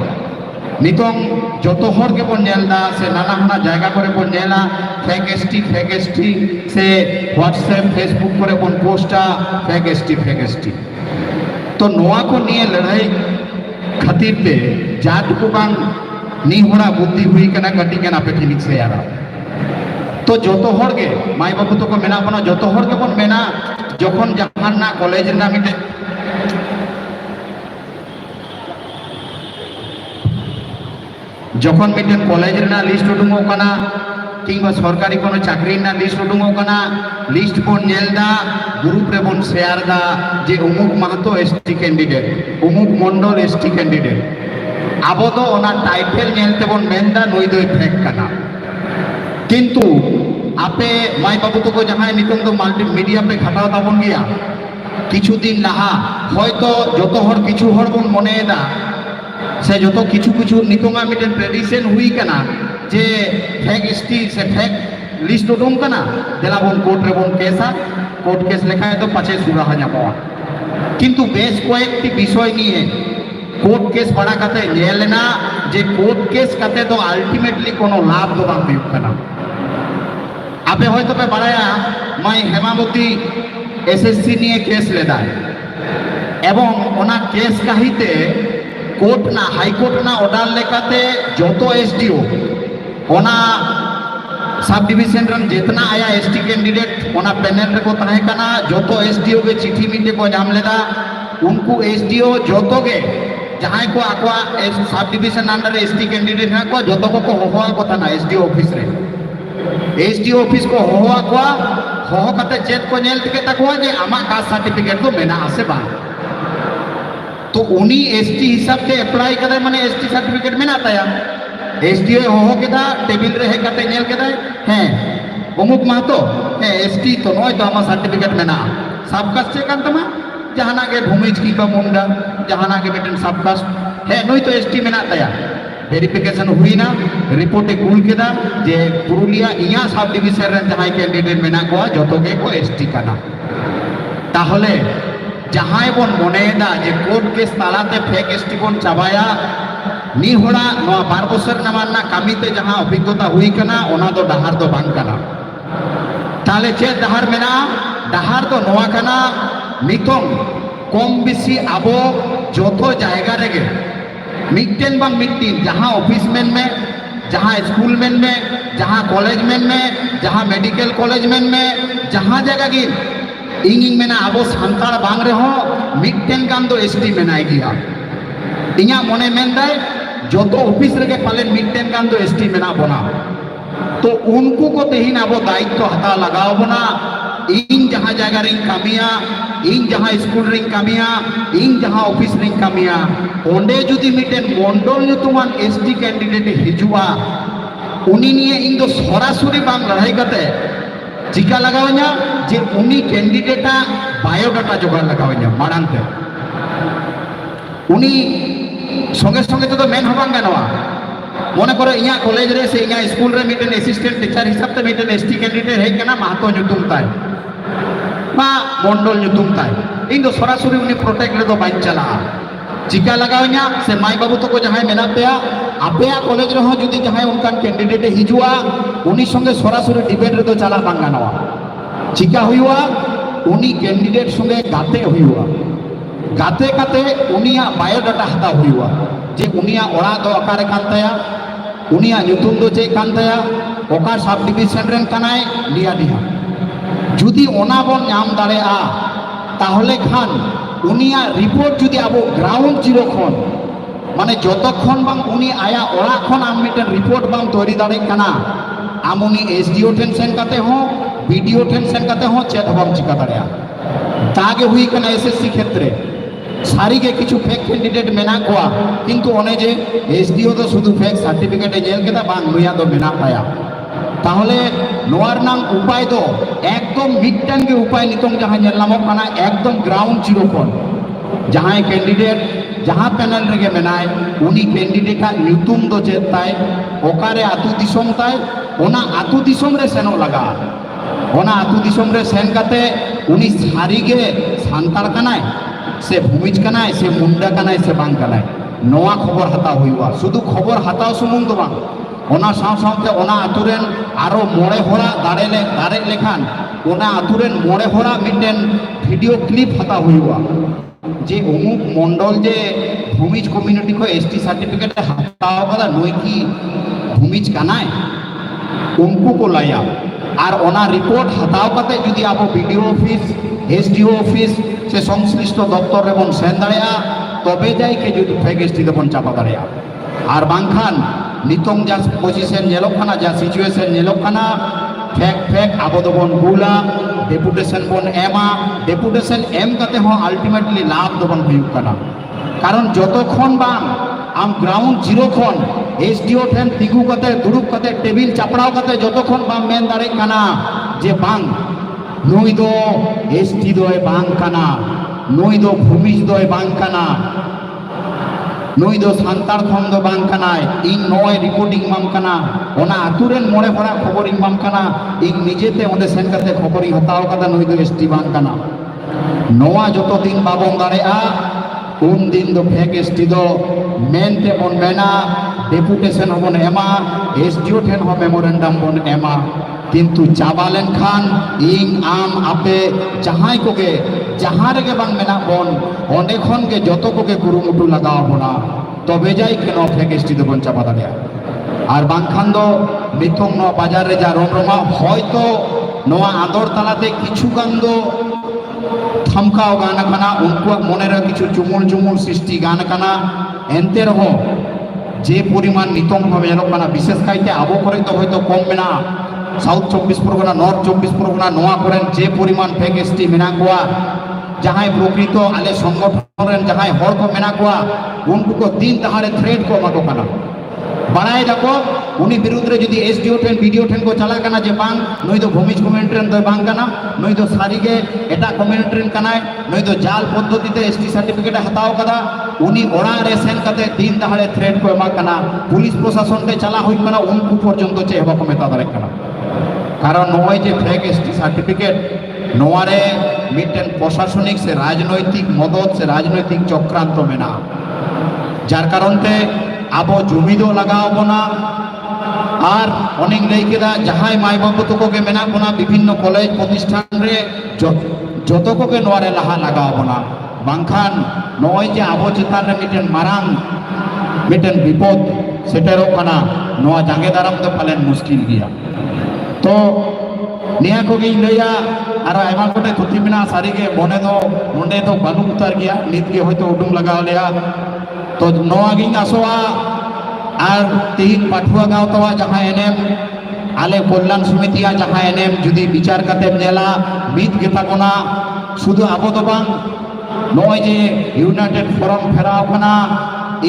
नितम जतो हर के बन नेलदा से नाना हुना जायगा करे बन नेला फेक एसटी से व्हाट्सएप फेसबुक करे बन पोस्टा फेक एसटी तो नोआ को निये लड़ाई खातिर पे जात को बांग नी होड़ा बुद्धि हुई कना कटी कना पे ठीक से यारा तो जतो हर के माई बाबू तो को मेना बना जतो हर के बन मेना जखन जहान ना कॉलेज ना मिटे जखन मिटेन कॉलेज ना लिस्ट उडुंगो कना किंबा सरकारी कोनो चाकरी ना लिस्ट उडुंगो कना लिस्ट बन नेलदा ग्रुप रे बन शेयर दा जे उमुक महतो एसटी कैंडिडेट उमुक मंडल एसटी कैंडिडेट आबो तो ओना टाइटल नेलते बन मेनदा नई दो फेक कना किंतु आपे माई बाबू तो को जहां नितम तो मल्टी मीडिया पे खाटाव ताबन गया किछु दिन लाहा হয়তো যত হর কিছু হর বন মনেদা से जो तो किछु नितोंगा मिटेन ट्रेडिशन हुई कना जे फेक एसटी से फेक लिस्ट उडुंग कना देला बन कोर्ट रे बन केसा कोर्ट केस लेखा है तो पाछे सुरा हा जाबा किंतु बेस कয়েকটি বিষয় নিয়ে कोर्ट केस बड़ा कते लेना जे कोर्ट केस कते तो अल्टीमेटली कोनो लाभ दो बांग हुयुग कना आपे होय तो पे बड़ाया मैं हेमावती एसएससी निये केस लेदा एवं ओना केस काहिते कोर्ट ना हाईकोर्ट ना ऑर्डर लेकाते जोतो एसडीओ ओना सब डिविजन रन जितना आया एसटी कैंडिडेट ओना पैनल रे को तहे कना जोतो एसडीओ के चिट्ठी मिटे को जाम लेदा उनको एसडीओ जोतो के जहां को आकवा sub division under ST candidate ना को जोतो को होवा को था ना एसडीओ ऑफिस रे एसडीओ ऑफिस को होवा को हो कते चेक को नेल के तकवा जे आमा कास्ट सर्टिफिकेट तो मेना आसे बा तो उनी एसटी हिसाब से अप्लाई करे माने एसटी सर्टिफिकेट में ना ताया एसडीओ हो के था टेबिल रे हे कते नेल के हैं अमुक महतो है एसटी तो नय तो आमा सर्टिफिकेट में ना सबकास्ट चेक कान तमा जहाना के भूमिज की बा मुंडा जहाना के बेटन सबकास्ट है नय तो एसटी में ना ताया वेरिफिकेशन हुई ना रिपोर्ट ए कुल केदा जे पुरुलिया इया सब डिविजन रे जहां कैंडिडेट में ना को जतो के को एसटी काना ताहले जहां बन मनेदा जे कोर्ट केस तालाते फेक एसटी बन चाबाया नी होड़ा नो 12 बছর नामाना कामीते जहां अभिज्ञता हुई कना ओना दो डहार दो बांग कना ताले चे डहार मेना डहार दो नोआ कना नितों कम बेसी आबो जोतो जायगा रेगे मिटन बांग मिटिन जहां ऑफिस में जहां स्कूल में जहां कॉलेज में जहां मेडिकल कॉलेज में जहां जगह की इंगिंग मेना आबो सांतार बांग रे हो मिटन गान दो एसटी मेनाय गिया इया मने मेंदाय जोतो ऑफिस रे पालन मिटन गान दो एसटी मेना बना तो उनको को तेहिन आबो दायित्व हता लगाओ बना इन जहां जगह रिंग कामिया इन जहां स्कूल रिंग कामिया इन जहां ऑफिस रिंग कामिया ओंडे जुदी मिटन मंडल नुतुमान एसटी कैंडिडेट हिजुआ उनी निये इन दो सरासरि बांग लड़ाई कते चिका लगाव냐 जे उनी कैंडिडेटा बायोडाटा जोगाड़ लगाव냐 माड़ांते उनी संगे संगे तो मेन हबांग गानवा मने करे इया कॉलेज रे से इया स्कूल रे मिटन असिस्टेंट टीचर हिसाब ते मिटन एसटी कैंडिडेट है कना महतो नुतुम ताय मा मंडल नुतुम ताय इन दो सरासरि उनी प्रोटेक्ट रे दो बाइन चला चिका लगाव냐 से माई बाबू तो को जहां मेना पेया आपेया कॉलेज रे हो जुदी जहां उनकान कैंडिडेट हिजुआ उनी संगे सरासरि डिबेट रे दो चला बांग गानवा चिका हुआ उनी कैंडिडेट संगे गाते हुआ गाते काते उनिया बायोडाटा हता हुआ जे उनिया ओड़ा दो अकारे कान ताया उनिया नुतुम दो चे कान ताया ओका सब डिविजन रेन कानाय लिया दिया जुदी ओना बन नाम दाड़े आ ताहले खान उनिया रिपोर्ट जुदी आबो ग्राउंड जीरो खन माने जतक्षण बांग उनी आया ओड़ा खन आम मिटन रिपोर्ट बांग तैयारी दाड़े काना आम उनी एसडीओ टेंशन काते हो वीडियो टेंशन काते हो चेक बांग चिका दाड़ेया तागे हुई कना एसएससी क्षेत्रे सारी के किछु फेक कैंडिडेट मेना कोआ किंतु ओने जे एसडीओ तो शुद्ध फेक सर्टिफिकेट जेल केदा बांग नुया दो मेना पाया ताहले नोआर नाम उपाय दो एकदम मिटन के उपाय नितों जहां नेल नामक काना एकदम ग्राउंड जीरो कोन जहां कैंडिडेट जहां पैनल रे मेनाय उनी कैंडिडेट का नुतुम दो चेत ताय ओकारे आतु दिसोम ताय ओना आतु दिसोम रे सेनो लगा ओना आतु दिसोम रे सेन काते उनी सारी के सांतार कानाय से भूमिज कनाय से मुंडा कनाय से बांग कनाय नोआ खबर हताव हुआ शुद्ध खबर हताव सुमुंग दो बांग ओना साव सावते ओना आतुरेन आरो मोड़े होड़ा दाड़े लेखान ओना आतुरेन मोड़े होड़ा मिटन वीडियो क्लिप हताव हुआ जे अमुक मंडल जे भूमिज कम्युनिटी को एसटी सर्टिफिकेट हताव कदा नई की भूमिज कनाय उनको को लाया और ओना रिपोर्ट हताव कते जुदी आबो वीडियो ऑफिस एसडीओ ऑफिस से संश्लिष्ट दफ्तर रे बन सेन दाड़ेया तबे जाय के जुदी फेक एसटी बन चापा दाड़ेया और बांखान नितों जा पोजिशन नेलोक खाना जा सिचुएशन नेलोक खाना फेक आबो दो बन बुला डेपुटेशन बन एमा डेपुटेशन एम कते हो अल्टीमेटली लाभ दो बन हुयुग कना कारण जतक्षण बांग आम ग्राउंड जीरो खन एसडीओ ठेन तिगु कते दुड़ुब कते टेबिल चापड़ाव कते जतक्षण बाम मेन दाड़े कना जे बांग नुई दो एसटी दोय बांग कना नुई दो भूमिज दोय बांग कना नुई दो सांतार खन दो बांग कना इन नय रिपोर्टिंग माम कना ओना आतुरेन मोड़े भरा खबर इमाम कना इन निजेते ओंडे सेन कते खबर हताव कदा नुई दो एसटी बांग कना नोआ जतो दिन बाबन दाड़ेआ दिन दो फेक एसटी दो मेन ते बन मेना डेपुटेशन बन एमा एसडीओ ठेन हो मेमोरेंडम बन एमा किंतु चाबा लेन खान इंग आम आपे जहां कोगे जहां रेगे बांग मेना बन ओंडे खन के जतो कोगे कुरुमुटु लगाव बना तबे जाई केनो फेक एसटी दो बन चाबा दाड़िया और बांखान दो निथों नो बाजार रे जा रोमरोमा हयतो नोआ आदर तालाते किछु गान दो थमकाओ गाना खाना उनको मनेर किछु चुमुल चुमुल सृष्टि गान खाना एनते रहो जे परिमाण नितों भावे एलोक खाना विशेष कायते आबो करे तो हयतो कम मेना साउथ 24 परगना नॉर्थ 24 परगना नोआ करेन जे परिमाण फेक एसटी मेना कोआ जहां प्रकृत आले संगठन रेन जहां हर को मेना कोआ उनको को दिन दहाड़े थ्रेड को एमा को खाना बाड़ाय दाको उनी विरुद्ध रे जदि एसडीओ ठेन वीडियो ठेन को चला काना जे बांग नई दो भूमिज कम्युनिटी रेन दो बांग काना नई दो सारीगे एटा कम्युनिटी रेन कानाय नई दो जाल पद्धतिते एसटी सर्टिफिकेट हताव कदा उनी ओड़ा रे सेन कते दिन दहाड़े थ्रेड को एमा काना पुलिस प्रशासन ते चला होई काना उनको पर्यंत चे हेबा को मेता दारे काना कारण नय जे फेक एसटी सर्टिफिकेट नोआरे मिटेन प्रशासनिक से राजनैतिक मदद से राजनैतिक चक्रांत मेना जार कारण ते आबो जमी दो लगाओ बना और अनेक लई केदा जहां माई बाबू तको के मेना बना विभिन्न कॉलेज प्रतिष्ठान रे जतो को के नोआरे लहा लगाओ बना बांखान नय जे आबो चेतान रे मिटेन मारांग मिटेन विपद सेटेरो कना नोआ जांगे दाराम तो पालेन मुश्किल गया तो निया को गी लैया और आयमा कोटे थुति मेना सारी के मोने दो नोंडे दो बालू उतार गया नित के होयतो उडुम लगाव लेया तो नोआ गिंग आसोआ और तीन पाठुआ गाँव तवा जहाँ एनएम आले कल्याण समितिया जहाँ एनएम जुदी विचार करते नेला बीत गेता कोना शुद्ध आबो दो बांग नोय जे यूनाइटेड फोरम फेराव कना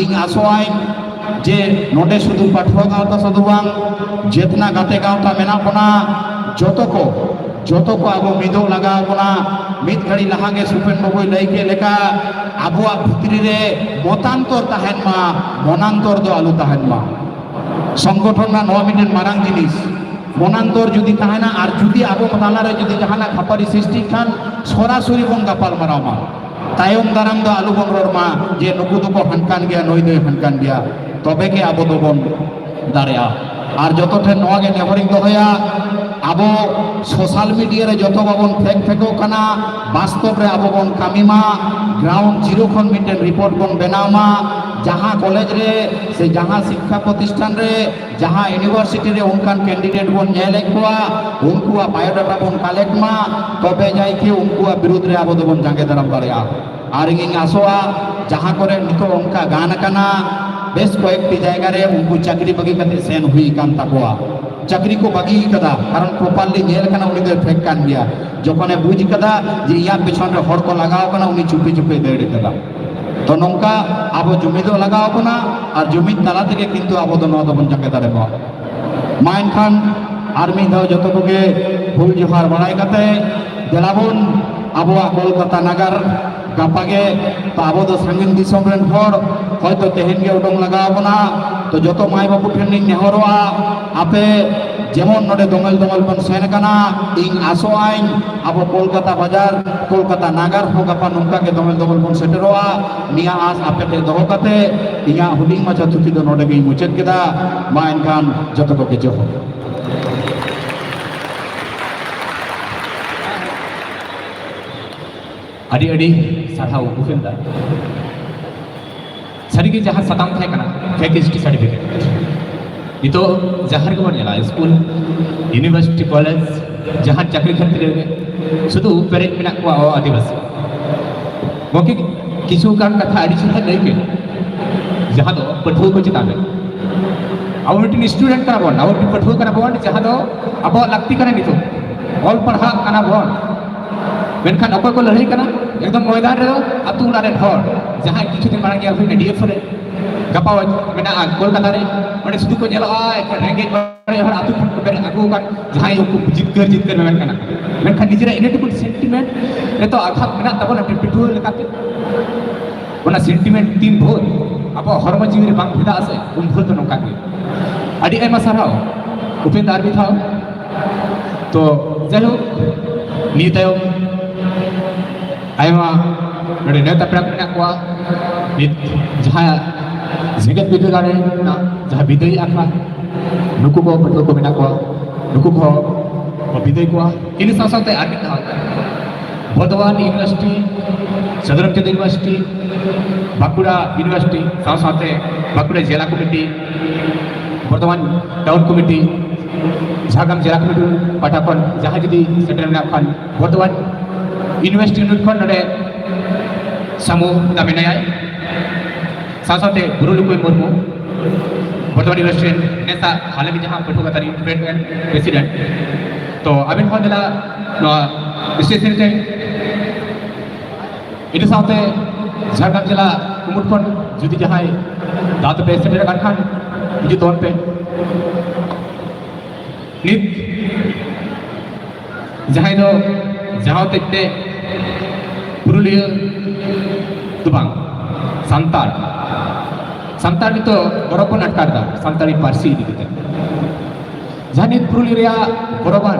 इंग आसोआई जे नोडे शुद्ध पाठुआ गाँव ता शुद्ध बांग जेतना गाते गाँव ता मेना कोना जोतो को आबो मिदो लगाव कोना मित घड़ी लहागे सुपेन बाबू लई के लेका आबोआ भितरी रे मतांतर ताहेन मा मनांतर दो आलू ताहेन मा संगठन ना नवा मिटेन मारांग जिनिस मनांतर जुदी ताहेना और जुदी आबो ताला रे जुदी जहाना खापारी सृष्टि खान सरासरि बन गापाल माराव मा तायम दाराम दो आलू बंगरोर मा जे नुकु दुको हनकान गया नई दो हनकान गया तबे के आबो दो बन दारेया और जतो ठे नवा के नेहरिंग दो होया आबो सोशल मीडिया रे जतो बाबन फेक फेको कना वास्तव रे आबो बन कामिमा ग्राउंड जीरो खन मिटेन रिपोर्ट बन बनामा जहां कॉलेज रे से जहां शिक्षा प्रतिष्ठान रे जहां यूनिवर्सिटी रे उनकान कैंडिडेट बन नेले कोआ उनको बायोडाटा बन कलेक्ट मा तबे जाय के उनको विरुद्ध रे आबो बन जांगे दाराम दारेया और इंगिंग आसोआ जहां करे नितो उनका गान कना बेस कयेकटी जायगा रे उनको चाकरी बगी कते सेन हुई कान ताकोआ चाकरी को बागी कदा कारण प्रॉपर्ली नेल कना उनी दे फेक कान गया जखने बुझ कदा जे या पेछन रे हड़ को लगाव कना उनी चुपे चुपे देड़ कदा तो नोंका आबो जुमी दो लगाव कना और जुमी ताला तेगे किंतु आबो दो नोदो बन जाके दारे बा माइन खान आर्मी दो जतो कोगे फुल जोहार बड़ाई कते देलाबन आबोआ कोलकाता नगर गापागे तो आबो दो सांगिन दिसम रेन हड़ हयतो तेहेन गे उडंग लगाव बना तो जतो माई बाबू ठेन नेहरोआ आपे जेमन नोडे दंगल दंगल बन सेन कना इंग आसो आइन आबो कोलकाता बाजार कोलकाता नागर हो गापा नोंका के दंगल दंगल बन सेटरोआ निया आस आपे ते दोहो कते इया हुडिंग माचा तुति दो नोडे गे मुचेत केदा मा एनखान जतो को के जोहो अड़ी अड़ी साढ़ाव उफेंदा सारी जहाँ सताम थे फेक एसटी सर्टिफिकेट नितो जहाँ के बन स्कूल यूनिवर्सिटी कॉलेज जहाँ चाकरी खातिर शुद्ध पेरेज मेना को आदिवासी गंके किछु गान कथा अड़ी छे लई के जहाँ दो पठुआ को चिता में अब मिटिन स्टूडेंट कना बन अब पठुआ कना बन जहाँ दो अब लगती कना नितो ऑल पढ़ा कना बन मेनखान अकोय को लड़ाई कना एकदम मैदान रे अतु उड़ा रे हर जहां किछु दिन मारा गया हुई डीएफ रे गपा मेना कोलकाता रे ओडे सुदु को जेला रेंगे रे हर अतु को बेर आगु का जहां को जितकर मेन कना मेनखान निजरा इनेटिबल सेंटीमेंट रे तो आघात मेना तबन पिटु लेकाते ओना सेंटीमेंट तीन भोर अब हरम जीवी रे बांग भिदा आसे उन भोर तो नोका के अडी एमा साराव उपेंद्र भी था तो जहो नी तायम आयमा नोडे नेता पेड़ा मेना कोआ नित जहाँ जेगेत बिद्यालय ना जहाँ बिदाई आखा नुकु को पटुआ को मेना कोआ नुकु को बिदाई कोआ ini साथ-साथ आगे कहा बर्धमान यूनिवर्सिटी सदरमचंद यूनिवर्सिटी बांकुड़ा यूनिवर्सिटी साथ-साथ बांकुड़ा जिला committee Bardhaman town committee Jhargram जिला कमिटी पाठाकन जहाँ जुदी सेटल मेना खान बर्धमान यूनिवर्सिटी नुखन नोडे सामू दामिनाय साथ-साथ गुरुलुकुई मुर्मू बर्धमान यूनिवर्सिटी नेता हाल में जहाँ पटुआ तारी प्रेसिडेंट तो अबिन हो दिला स्टेशन से ini साथे झारग्राम जिला कुमुट खन जुदी जहाँ दात पे सेटल खान जुदी तौर पे नित जहाँ दो जहाँ तक पुरुलिया तुबांग संतार संतार नि तो गौरवन अटकार दा संतारी पार्सी दिखते जहाँ नित पुरुलिया गौरवन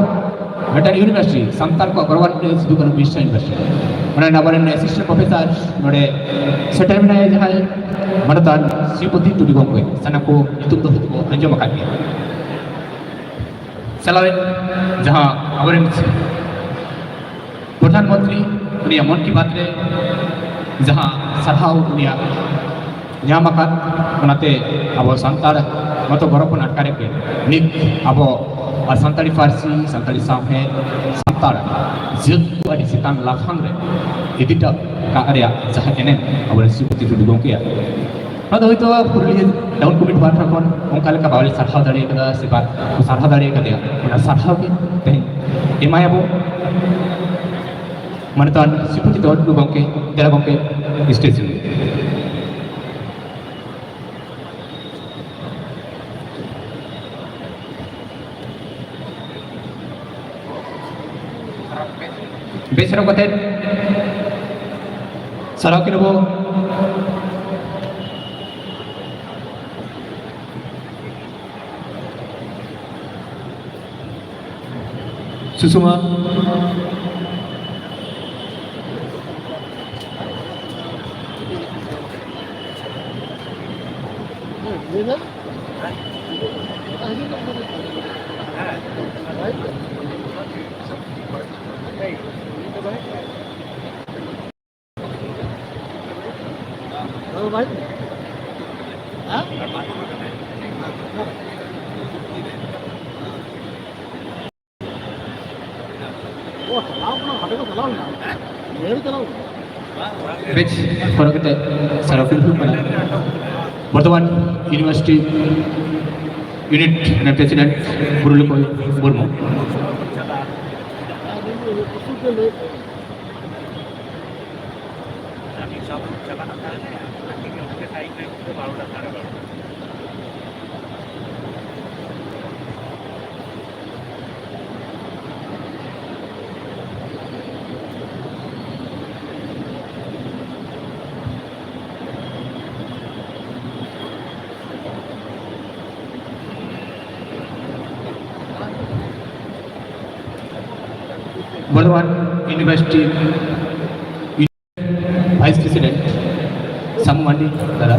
वेटरनरी यूनिवर्सिटी संतार को गौरवन सिद्धू कान्हू विश्व यूनिवर्सिटी मने नबरन असिस्टेंट प्रोफेसर नोडे सेटल में जहाँ मनतान श्रीपति टुडू गंगोई सना को युतुम दो को अंजम अकाल चलावें जहाँ अबरन प्रधानमंत्री उनिया मन की बात रे जहाँ सरहाव उनिया ᱧᱟᱢᱟᱠᱟᱫ ᱚᱱᱟᱛᱮ ᱟᱵᱚ ᱥᱟᱱᱛᱟᱲ ᱢᱚᱛᱚ ᱜᱚᱨᱚᱵᱚᱱ ᱟᱴᱠᱟᱨᱮ ᱯᱮ ᱱᱤᱛ ᱟᱵᱚ ᱥᱟᱱᱛᱟᱲᱤ ᱯᱟᱹᱨᱥᱤ ᱥᱟᱱᱛᱟᱲᱤ ᱥᱟᱶᱦᱮᱫ ᱥᱟᱱᱛᱟᱲ ᱡᱟᱹᱛ ᱟᱹᱰᱤ ᱪᱮᱛᱟᱱ ᱞᱟᱯᱷᱟᱝ ᱨᱮ ᱤᱫᱤᱴᱟ ᱠᱟᱜ ᱨᱮᱭᱟᱜ ᱡᱟᱦᱟᱸ ᱮᱱᱮᱢ ᱟᱵᱚᱨᱮᱱ ᱥᱨᱤᱯᱚᱛᱤ ᱴᱩᱰᱩ ᱜᱚᱢᱠᱮᱭᱟᱜ ᱟᱫᱚ ᱦᱚᱭᱛᱳ ᱯᱩᱨᱩᱞᱤᱭᱟᱹ ᱴᱟᱣᱩᱱ ᱠᱚᱢᱤᱴᱤ ᱯᱟᱦᱴᱟ ᱠᱷᱚᱱ ᱚᱱᱠᱟ ᱞᱮᱠᱟ ᱵᱟᱵᱚ ᱥᱟᱨᱦᱟᱣ ᱫᱟᱲᱮ ᱠᱟᱫᱟ ᱥᱮ ᱥᱟᱨᱦᱟᱣ ᱫᱟᱲᱮ ᱠᱟᱫᱮᱭᱟ ᱚᱱᱟ ᱥᱟᱨᱦᱟᱣ ᱜᱮ ᱛᱮᱦᱮᱧ ᱮᱢᱟᱭᱟᱵᱚ ᱢᱟᱱᱚᱛᱟᱱ ᱥᱨᱤᱯᱚᱛᱤ ᱴᱩᱰᱩ ᱜᱚᱢᱠᱮ ᱫᱮᱞᱟ ᱜᱚᱢᱠᱮ ᱥᱴᱮᱡ ᱨᱮ बेसर कते सराव के नबो सुषमा बेच फरकते सराफिल हुकमना बर्धमान यूनिवर्सिटी यूनिट प्रेसिडेंट गुरुलुकुई Murmu Bardhaman university vice president सामू मांडी दादा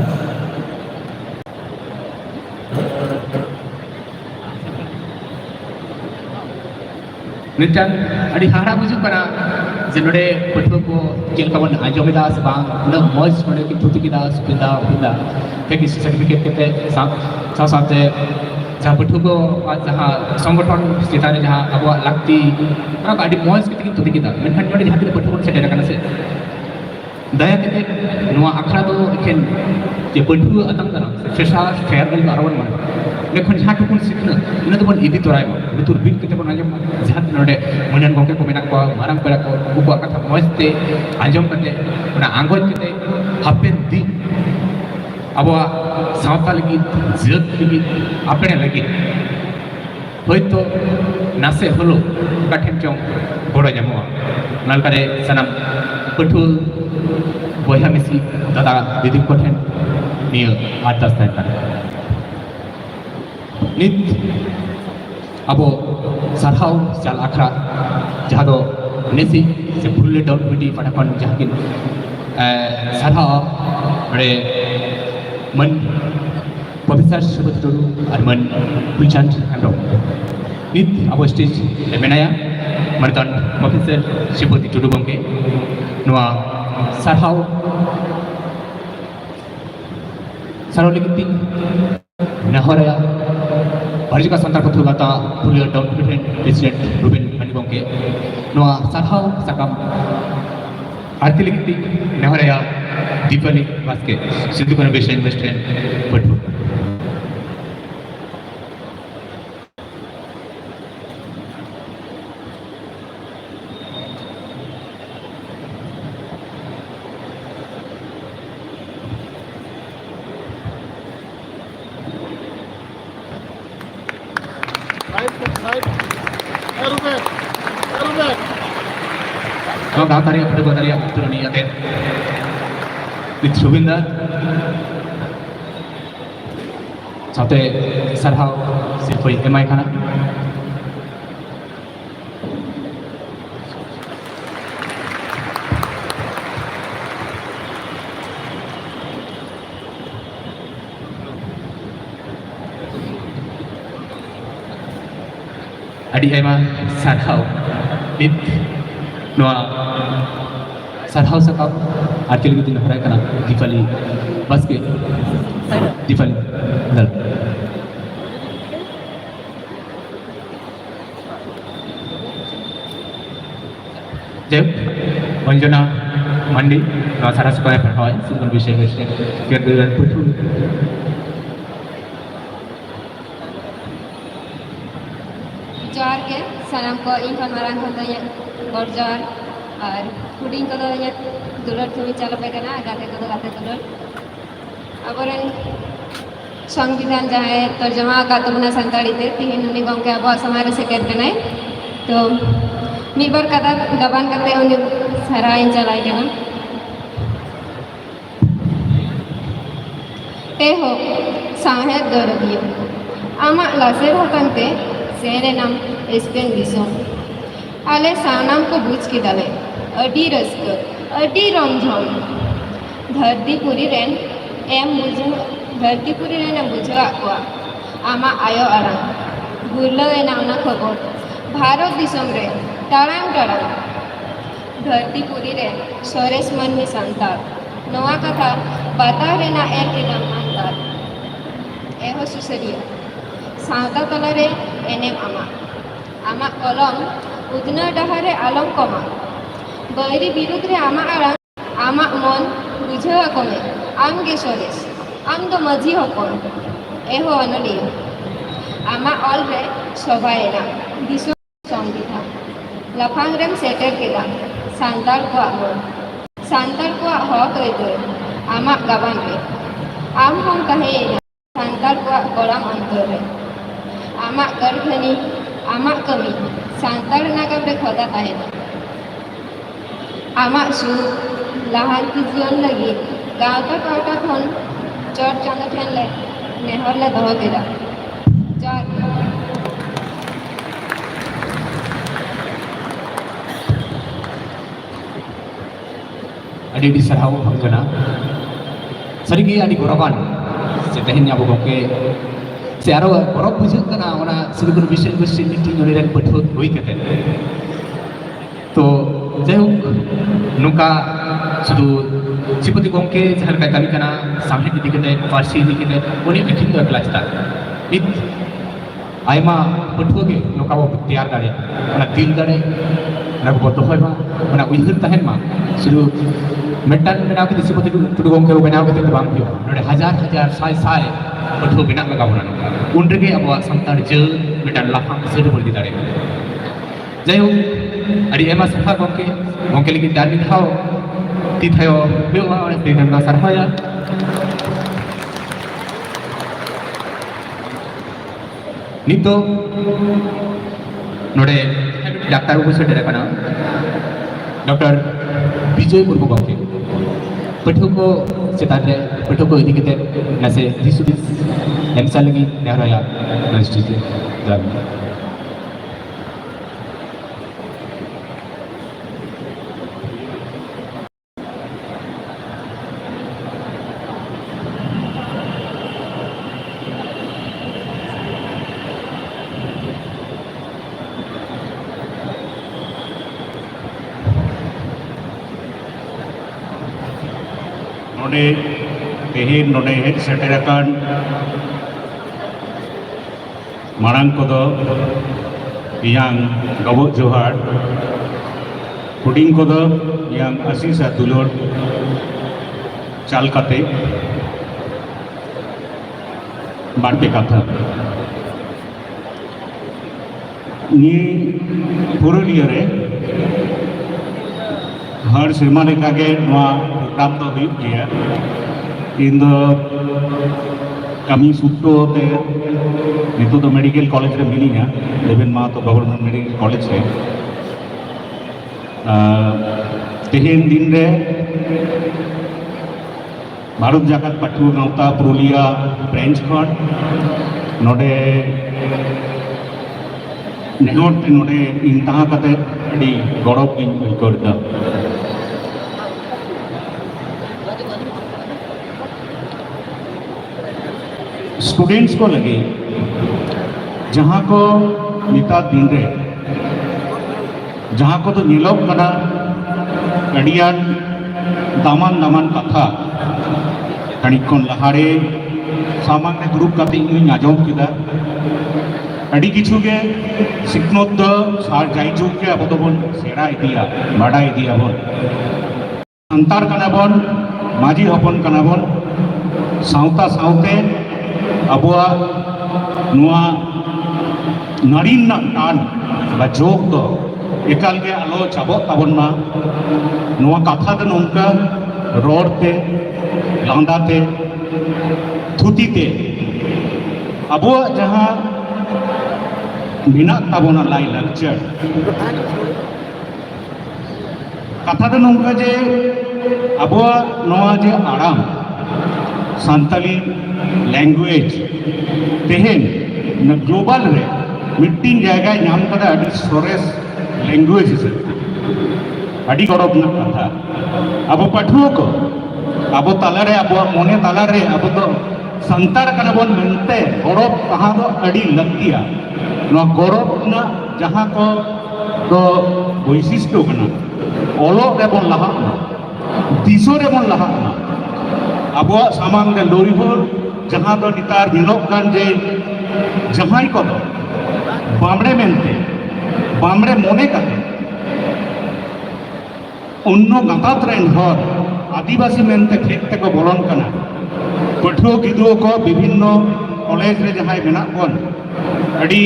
मिटान अड़ी हारा बुझु करा जे नोडे पठुआ को जेलका बन आजोमेदा से बांग न मौज नोडे की थुति की दास पिता पिता के सर्टिफिकेट के साथ साथ जहाँ पठुआ को जहाँ संगठन चेतान जहाँ अब लगती अभी मौज की तुति की मेखान नोडे जहाँ तक पठुआ को सेटेल करना से दया के आखड़ा तो एखेन जे पठुआ अतंग करना फ्रेशा फेयरवेल आरोन मन लेकिन जहाँ टुकुन सीखना इन तो इदी तोराय लुतुर बिन के आजम जहाँ नोडे मनन गंके को मेना को माराम पेड़ा को उनको कथा मौजते आजम करते आंगोज करते हापेन दी अब सावता लगी जत लगी अपने लगी हयतो नासे हलो काठेन चों बड़ो जामो नालकारे सनाम पठुआ बया मिसी दादा दीदी कोठेन नियो आटास थाय नित अब सारहाव चाल आखड़ा जहाँ दो नेसी से पुरुलिया टाउन कमिटी पाठाखन जहाँ किन sarha ore men Profesor Subhati Turu ar men Pulchand Hembrong nit abo stage menaya martan Profesor Subhati Turu gomke noa sarhau lagi nahoraya Parjika Santar Pathugata Pulia Town President Ruben Mani gomke noa sarhau sakam arti lagi nahoraya Deepali Baske Sidhu Convention Western Pathu Kalau kau tadi apa tadi aku turun ni aten, itu Subinda, sampai sarhau sifai emai kana. Adi emai sarhau, nit noa sarhau sakap arti lagi tin harai kana Deepali Baske Deepali dal Jeb Anjana Mandi noa sarha sekolah perhoi sungguh bisa gerderan Pathu jar ke sanam ko inkon marang ko ya gorjar ar huding ko ya dular thumi chala pe kana gate dular abaran संविधान जहाँ तर्जमा का तुमने संताड़ी थे तीन उन्हीं गाँव के अब हमारे से कहते हैं तो मीबर कथा दबान करते हैं उन्हें सराय चलाए के ना ते हो साहे दर्दियो आमा लासेर होतन ते सेरे नाम एस्पेन दिसो आले सानाम को बुझ की डाले अडी रस्क अडी रंझन धरती पूरी रेन एम बुझो धरती पूरी रेन बुझो आकुआ आमा आयो आराम गुरलो ए नावना खबर भारत दिसम रे टाराम टाराम धरती पूरी रे सोरेस मन में संतार नवा कथा बता रेना एर के नाम मानतार एहो सुसरिया सावता तलारे एनेम आमा कलम उदना डहारे आलम कमा बैरी बिरुद्ध रे आमा आराम आमा मन बुझा कमे आम गे सोरेस आम दो मजी हपन एहो अनलियो आमा ऑल रे सबाएना दिसो संविधान लफांग रेम सेटर केला सांतार को हक रे आमा गाबान रे आम हम कहे सांतार को गोराम अंतर रे आमा गर्भनी आमा कमी सांतार नागब रे खोदा ताहेना आमा सु लाहांती जीवन लगी गावता कावता खन चट चांदा ठेन ले नेहर ले दहो केदा jar adi sarhau hangana sarigi adi goroban se tehnya abo gomke se aro gorob bujuk kana ona sigur bisel bisel meeting ore ren pathu hoi kate to jehuk nuka sudu Subhati gomke jahan ka kami kana samhe di kate parsi di kate oni meeting do ekla sta it aima pathu ge nuka bo tiyar dare ona dil dare na ko to hoy ma ona uihur tahen ma sudu मेटन बनाओ के Subhati Turu gomke बनाओ के तो बांग पियो नोडे हजार साय पठो बिना लगा बना उनरे के अब संतार ज मेटन लाफांग से बोल दी दारे जय हो अरे एमा सफा गomke लगी दार दिखाओ ती थायो बेवा और दिन का सरहाया नितो नोडे डॉक्टर को से डरे कना डॉक्टर विजय मुर्मू गomke पठो को सेतारे पठो को इदी केते नसे दिसुदिस एमसा लगी नेहराया नस्टिस जाबी नोडे तेहेन नोडे हेड सेटेराकान मारांग कोदो yang gabok johar huding kodo yang asisa dulur chal kate barpe katha ni purulia re har serma leka ge noa program to huyuk geya indo kami sutro te nitu to medical college re milinya Deven Ma to government medical college re tehen din re Bharat Jagat Pathua Gawta Purulia branch khon node nehot node intaha kate adi gorob in korda students को लगे जहाँ को निता दिन रे जहाँ को तो नीलोक कना अडियान दामान दामान कथा कणिकोन लहारे सामान्य ग्रुप काते इन आजम किदा अडी किछु के सिकनोत द सार जाई जुग के अब तो बोन सेरा इदिया बड़ा इदिया बोन संतार कना बोन माजी हपन कना बोन सावता सावते अबुआ नुआ नारीन ना टान बा जोग दो एकाल के आलो चाबो ताबन मा नुआ कथा दो नोंका रोड ते लांदा ते थुती ते अबुआ जहां मिना ताबोना लाई लक्चर कथा दो नोंका जे अबुआ नुआ जे आराम सांताली लैंग्वेज तेहेन न ग्लोबल रे मिट्टिन जगह नाम कदा अडी सोरेस लैंग्वेज से अडी गौरव न कथा अब पठुओ को अब तालारे अब मोने तालारे अब तो संतार कना बोन मिलते गौरव कहाँ दो अडी लगतिया न गौरव न जहाँ को तो वैशिष्ट्य कना ओलो रे बोन लहा दिसो रे बोन लहा अब सामान रे लोरीपुर जहाँ तो नितार मिलोक कान जे जहाँ को दो बामड़े मेनते बामड़े मोने काते उन्नो गतात रेन हर आदिवासी मेनते खेत को बोलन कना पठुओ गिदुओ को विभिन्न कॉलेज रे जहाँ मेना कोन अड़ी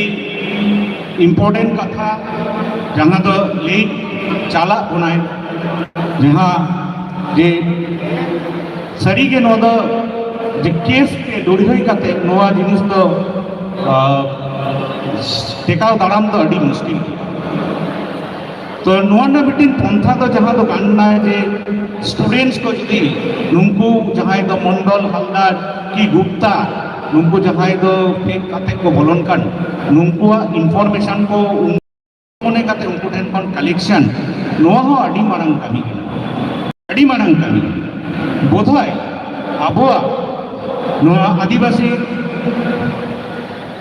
इम्पोर्टेंट कथा जहाँ तो ले चाला बनाए जहाँ जे सरी के नो दो जे केस के लड़ाई काते नोआ जिनिस तो टेकाव दाराम तो अड़ी मुश्किल तो नोआ ना बिटिन पंथा तो जहाँ तो गानना है जे स्टूडेंट्स को जदी नुंकु जहाँ तो मंडल हलदार की गुप्ता नुंकु जहाँ तो फेक काते को बोलन कान नुंकुआ इन्फॉर्मेशन को उन्होंने काते उनको ठेन कौन कलेक्शन नोआ हो अड़ी मारंग कमी अड़ी मारंग कमी बोधवाय आबुआ नोआ आदिवासी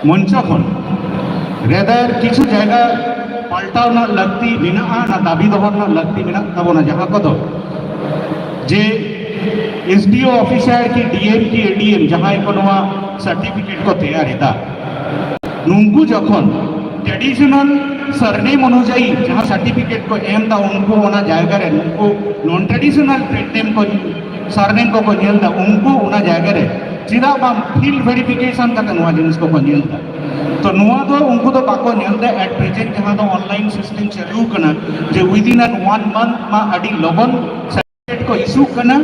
मंच खन रेदर किछु जगह पाल्टाव ना लगती बिना ना दाबी दोहर ना लगती बिना तबोना जहाँ को दो जे एसडीओ ऑफिसर की डीएम की एडीएम जहाँ को नोआ सर्टिफिकेट को तैयार है नुंकु जखन ट्रेडिशनल सरनेम अनुजाई जहाँ सर्टिफिकेट को एम दा उनको ओना जायगा रे नुंकु नॉन ट्रेडिशनल नेम को सरनेम को नेलदा उनको ओना जायगा रे चिदा बा फील्ड वेरिफिकेशन का नोआ जिनिस को नेलदा तो नोआ दो उनको तो बाको नेलदा एट प्रेजेंट जहाँ तो ऑनलाइन सिस्टम चालू कना जे विदिन एन 1 मंथ मा अडी लगन सर्टिफिकेट को इशू कना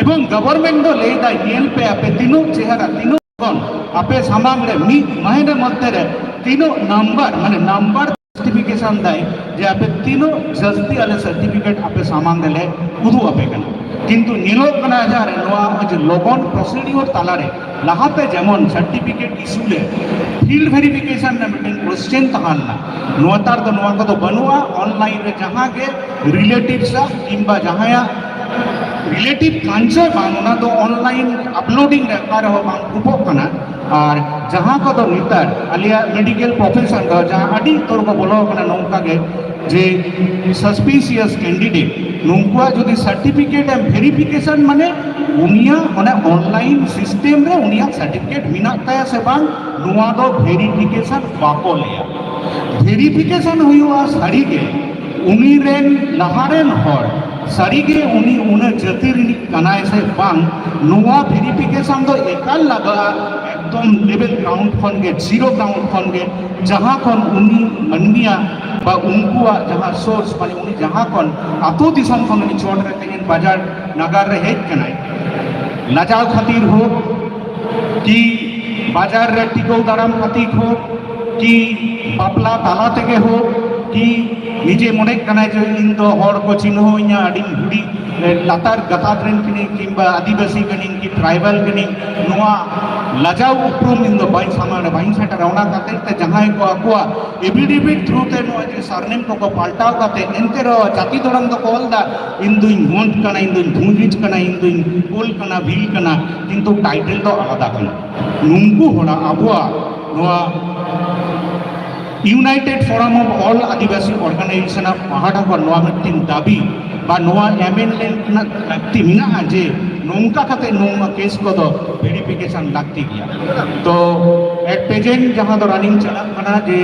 एवं गवर्नमेंट दो लेदा नेल पे आपे तीनों चेहरा तीनों गन आपे सामांग रे मी महीने मध्य रे तीनों नंबर माने नंबर सर्टिफिकेशन दाय जे आपे तीनों जस्ती वाले सर्टिफिकेट आपे सामांग ले उदु आपे कना किंतु नीलो कना जार नोआ जे लोगन प्रोसीड्यूर तालारे लाहाते जेमन सर्टिफिकेट इशू ले फील्ड वेरिफिकेशन ने मिटिन क्वेश्चन तहालना नोआ तार तो नोआ को तो बनुआ ऑनलाइन रे जहां के रिलेटिव्स किंबा जहां रिलेटिव कांचे बांगना तो ऑनलाइन अपलोडिंग रे कार हो बांग उपो कना और जहाँ को तो नितर आलिया मेडिकल प्रोफेशन का जहाँ अड़ी तौर को बोलो कना नौका के जे सस्पिशियस कैंडिडेट नुकुआ जो सर्टिफिकेट एम वेरिफिकेशन माने उनिया माने ऑनलाइन सिस्टम रे उनिया सर्टिफिकेट मिना ताया से बांग नुआ दो वेरिफिकेशन बाको लेया वेरिफिकेशन हुआ सारी के उनी रेन लहारेन हर सारी के उनी उन्हें जाति रिनिक कनाए से बांग नुआ वेरिफिकेशन दो एकाल लगा एकदम लेवल ग्राउंड खन के जीरो ग्राउंड खन के जहां खन उनी अन्निया बा उनकुआ जहां सोर्स माने उनी जहां खन आतो दिसम खन उनी चोट रे तेन बाजार नगर रे हेज कनाय लाजाव खातिर हो कि बाजार रे टिको दाराम खातिर हो कि बापला ताला तेगे हो कि निजे मने कनाय जो इन दो हर को चिन्हो इया अडी हुडी लातार गतार रेन किनी किंबा आदिवासी कनी कि ट्राइबल कनी नोआ लाजाव उपरुम इन दो बाइन सामान बाइन सेटर ओना काते ते जहां को अकुआ एफिडेविट थ्रू ते नोआ जे सरनेम को पाल्टाव काते एनते रो जाति दोरम दो कोलदा इन दुइन मोंट कना इन दुइन धुंजिच कना इन दुइन कोल कना बिल कना किंतु टाइटल दो आलादा कना नुंकु होना अबुआ नोआ united forum of all Adivasi organisation of पहाड़ा को नोआ मिटिंग दाबी बा नोआ एमेंडमेंट ना लगती मिना जे नोंका खाते नोंगा केस को दो वेरिफिकेशन लगती गया तो एट प्रेजेंट जहां दो रनिंग चला कना जे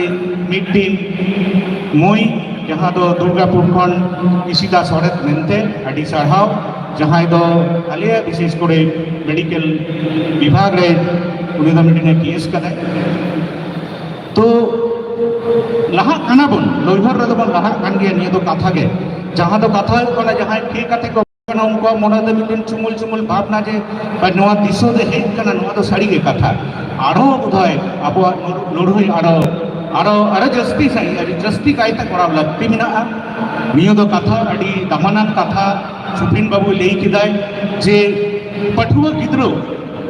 मीटिंग मोई जहां दो दुर्गापुर खन इसिदा सरेत मेनते अडी सरहाव जहां दो आलिया विशेष करे मेडिकल विभाग रे उनी दो मीटिंग केस कदा तो लहा काना बन लोइभर रे बन लहा कान गया निया दो कथा के जहां दो कथा कना जहां ठीक काते को कना उनको मन दे मिटिन चुमुल चुमुल भावना जे नोआ दिसो दे हेज कना नोआ दो साड़ी के कथा आरो बुधाय अबो लड़हई आरो जस्ती सही अरे जस्ती कायते कराव लगती मिना निया दो कथा अडी दमनान कथा सुप्रीम बाबू लेई किदाय जे पठुआ गिद्रो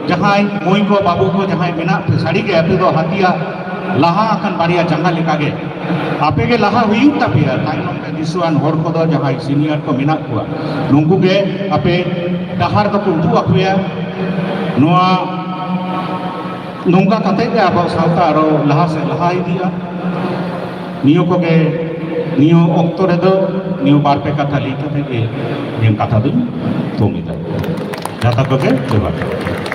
जहां मोई को बाबू को जहां मिना साड़ी के अपे दो हाथिया लहा अखन बारिया जंगा लेका गे आपे के लहा हुई तापिया ताइनम पे दिसुआन हर को दो जहां सीनियर को मिना कुआ नुंकु गे आपे डहार को कुंटू अखुया नोआ नोंगा कते के अब सावता रो लहा से लहा इदिया नियो को गे नियो ऑक्टो रे दो नियो बार पे कथा ली कते के नियम कथा दु तो मिदा जाता को के जवाब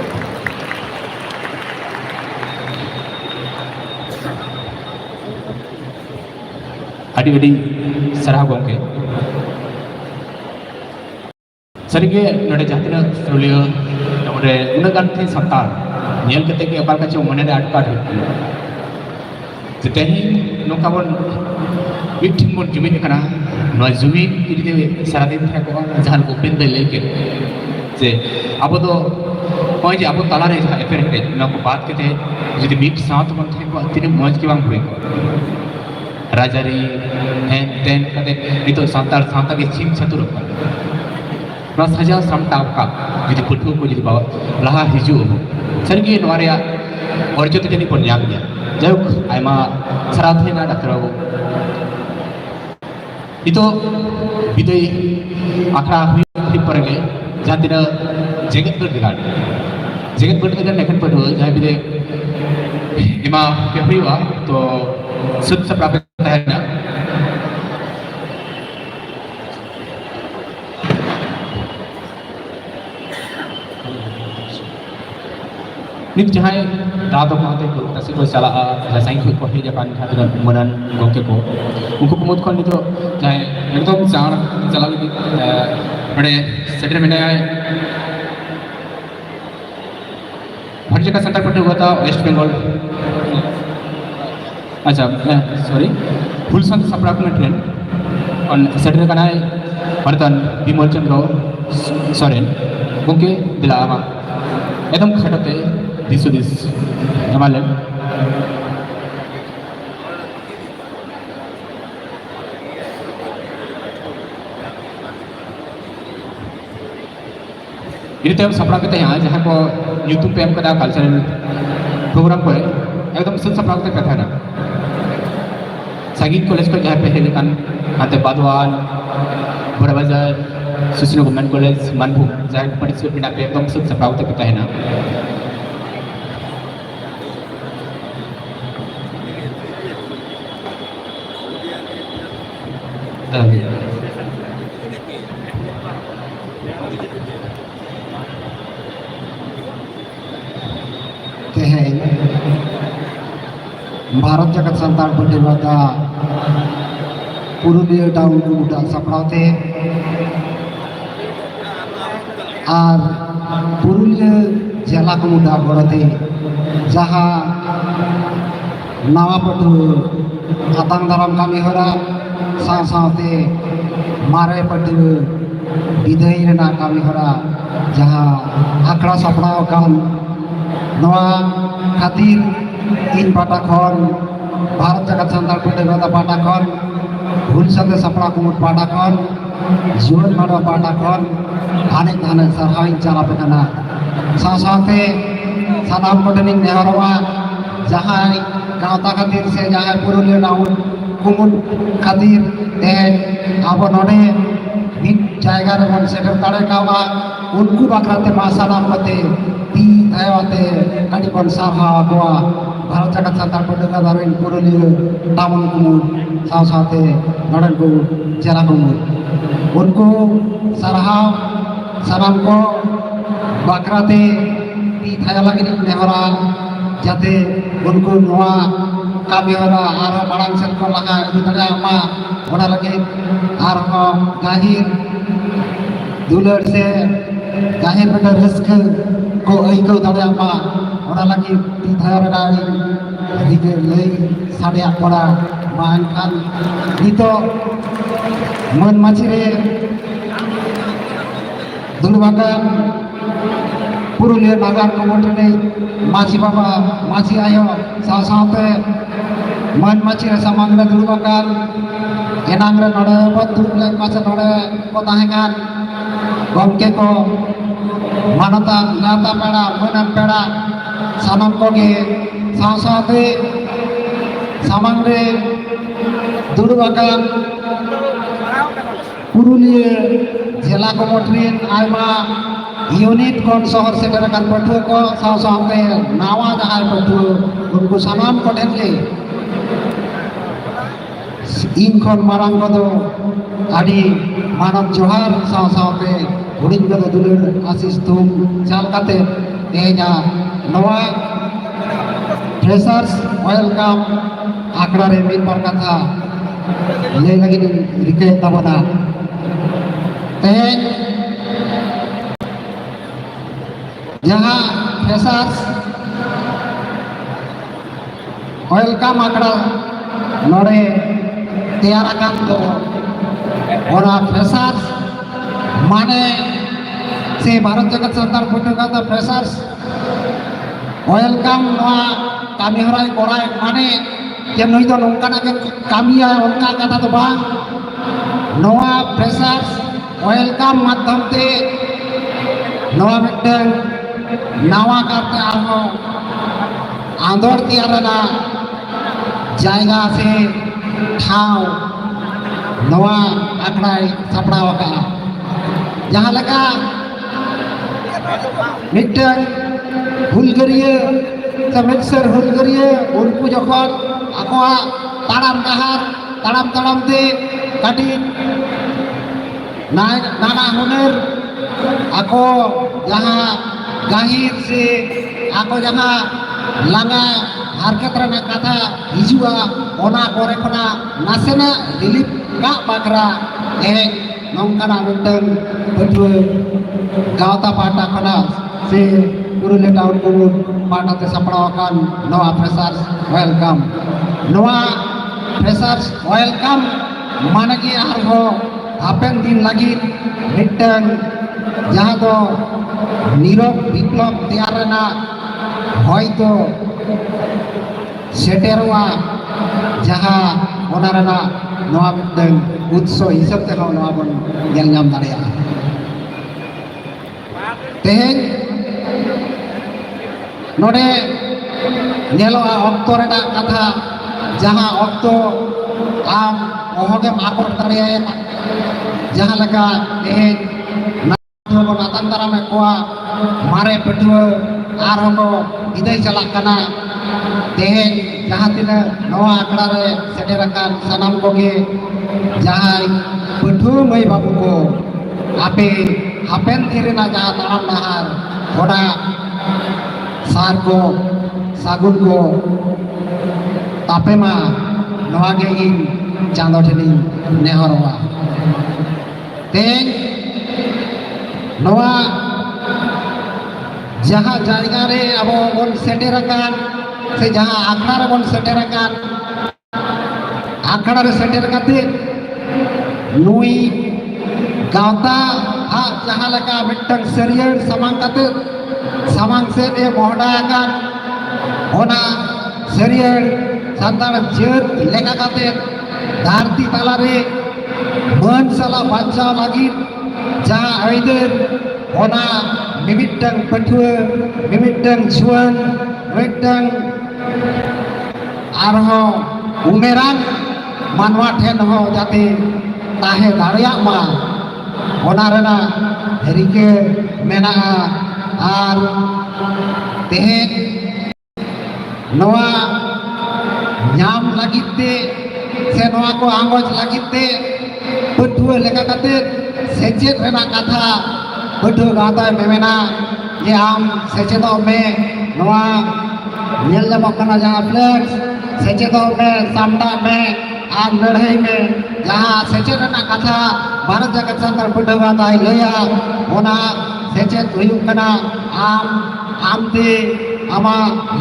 अड़ी अड़ी सरहा गोंके सरीगे नडे जातिना स्ट्रोलियो नडे उनगान थे संतान नेल कते के अबार काचे मने रे अटकाट जेतेही नोका बन मिठिन बन जुमिन कना नो जुमिन इदि सारा दिन थे को जहान को पेन दे लेके जे अब तो पॉइंट अब तला रे एफेर हे न को बात केते जदि मिट साथ बन थे को तिने मौज के बांग हुई राजारी एन तेन कते नितो सांतार सांता के सिंग छतुर ना सजा समटाव का जदि पठु को जदि बाबा लहा हिजु सरगी नवारिया और जो तनी पन याग गया जब आयमा सराथे ना डकरावो इतो विदय आखड़ा हुई परगे जहां दिन जगत बर्ड लेखन पठु जहां विदय इमा के हुआ तो सुध से प्राप्त है ना नित जहां दादो माते को तसे को सला साइन को हे जापान खातिर मनन गोके को उनको प्रमोद खन नितो जहां एकदम चाण चला लगी बड़े सेटर में हर जगह सेंटर पर हुआ था वेस्ट बंगाल अच्छा सॉरी फुल संत सप्राक में ट्रेन और सेटर का नाम वर्तन विमल चंद्र सोरेन उनके दिलावा एकदम खटते दिसो दिस हमारे ini tuh sapra kita ya jahang ko YouTube पे हम कदा कल्चरल प्रोग्राम को एकदम सब sapra kita कथा ना संगीत कॉलेज को जहाँ पे है लेकिन आते बादवान बड़ा बाजार सुशील गवर्नमेंट कॉलेज मानभूम जहाँ पार्टिसिपेट बिना पे एकदम सब sapra kita कथा है ना भारत जगत संतान पार्टी वाला पुरुलिया टाउन को मुटा सपड़ाते और पुरुलिया जिला को मुटा गढ़ते जहाँ नवा पटु आतंक दाराम कमी हरा साथ-साथे मारे पटु विदाई रेना कमी हरा जहाँ आखड़ा सपड़ाव कान नवा खातिर इन पाटा खन भारत जगत संतान पार्टी वाला पाटा खन भूल सके सपड़ा कुमुट पाटा खन जीवन मानव पाटा खन अनेक धाने सरहाइन चला पेना साथ-साथे सानाम कोटनिंग नेहरवा जहाँ गाँवता खातिर से जहाँ पुरुलिया टाउन कुमुट खातिर अब नोडे मिट जायगा रे बन सेटर ताड़े कावा उनको बाकराते मासानाम कते ती थायवाते काटी बन साहा गोवा भारत जगत संतान पार्टी का दारुन पुरुलिया टाउन कुमुट साथ-साथे नोडन को जिला कुमुट उनको सरहाव सानाम को बाकराते ती थाया लगी नेहरा जाते उनको नवा kami hara arah barang serkol laka itu tadi ama orang lagi arah gahir dular se gahir pada rezeki ko itu tadi ama orang lagi tithar dari dike lei sade apora maankan itu मन मछरे दुर्भाग्य पुरुलिया नागार कमोटने माची बाबा माची आयो साथ-साथे मन मछरे समग्र दुर्भाग्य एनांग्रे नोडे बदुले माचा नोडे को ताहेkan गमके को मानता गाता पेड़ा मनन पेड़ा सानम कोगे साथ-साथे समग्रे दुर्भाग्य पुरुलिया जिला कमोटरिन आयमा यूनिट कौन शहर से करकर पठुआ को साथ-साथे नावा जहाँ पठुआ उनको सामान को ढेले इन कौन मारंग को तो आदि मानव जोहार साथ-साथे उड़ीन को तो दुलर आशीष तुम चाल करते तेजा नवा फ्रेशर्स वेलकम आकड़ा रे मिन पर कथा ले लगी रिके तबना जहाँ फ्रेशर्स वेलकम आकड़ा नोड़े तैयार आकान तो और फ्रेशर्स माने से भारत जगत संतान पार्टी का तो फ्रेशर्स वेलकम नवा kami हराई कोराई माने yang itu nongkan aja kami ya onka kata tu bang Noa freshers welcome madam te Noa meten nawa karte alho andor tiarana jayga se ठाव Noa akrai sapra waka jahan leka meten hulgariya semester hulgariya unku jokon aku taram kahar taram te kadi naik nana huner aku jaha gahir se aku jaha langa harkat rana kata hijua ona kore kona nasena dilip kak bakra nongkana menten berdua gauta pata kona se Puruliya tahun kumur pada tersaparawakan Noa freshers welcome Noa freshers welcome mana ki arho hapen din lagi mitten jaha do nirok biplop tiarena hoyto seterwa jaha onarena Noa mitten utso hisab te hau Noa bon yang nyam daria teheng नोडे नेलोआ ऑक्टो रेडा कथा जहाँ octo आम ओहोगे माकोट तरिया जहाँ लगा नाथो नातंतरा में कोआ मारे पटुआ आरंभो इधर चला कना तेहें जहाँ तिने नवा आकड़ा रे सेटेरकान सनम कोगे जहाँ पटुआ मई बाबू को आपे हापेन तिरेना जहाँ ताराम नहार होड़ा सार को सागुन को tape ma noa ge ing chando theni nehorwa teng noa jaha jayga re abo bon seterakan se jaha akhara re bon seterakan akhara re seter kate nui gauta ha jaha leka mittang serial samang kate samang se e mohda akan ona serial santar jeut leka kate dharti talare man sala bancau lagi jaha aider ona mimittang pathua mimittang juan mimittang arho umeran manwa then ho jate tahe dareya ma ona rena rike mena ar tehen noa nyam lagit te se noa ko angoj lagit te pathua leka kate sechet rena katha pathua gata memena ye am secheto me noa nyel nyamok kana jaha flex secheto me samda me ar ladhai me jaha sechet rena katha bharat jagat santar pathua gata laya ona sechet huyuk kana amte ama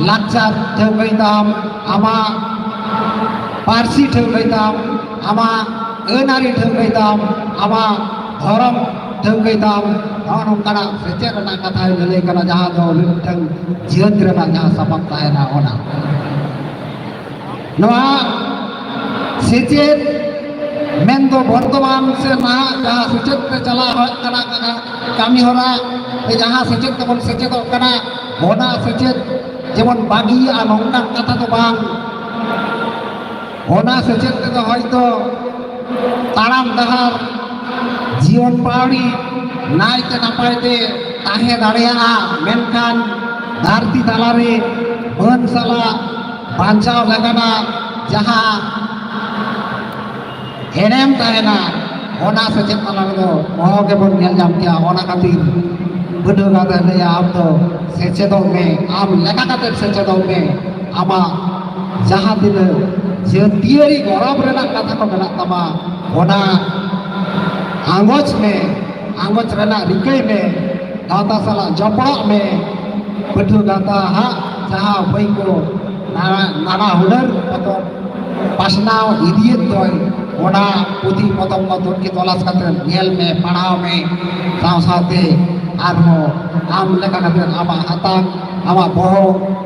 lakchar theukai tam ama parsi theukai tam ama enari theukai tam ama dhorom theukai tam nongkana sechet rena katha lele kana jaha do mitang jiat rena jaha sabak tahena ona noa sechet mendo বর্তমান se naha jaha sechet te chala hoy kana kami hora e jaha sechet tebon sechet kana ona sechet jemon bagi nongkan kata to bang ona sechet te hoyto taram dahar jion pauri naite napaite tahe dareya menkan dharti talare ban sala bancau legana jaha enem tahena ona sechet talare do moho ge bon nyel jam kya ona katir bedo kata leya am do sechet me am leka kate sechet me ama jaha dile je tiari gorab rena katha ko mena tama ona angoj rena rikai me gata sala joprak me bedo kata ha jaha bai ko nana hunar atau pasnau idiot toy ona puthi potom poton ki tolas kate nyel me padhaw me saw sawte arho am leka kate ama hatang ama boho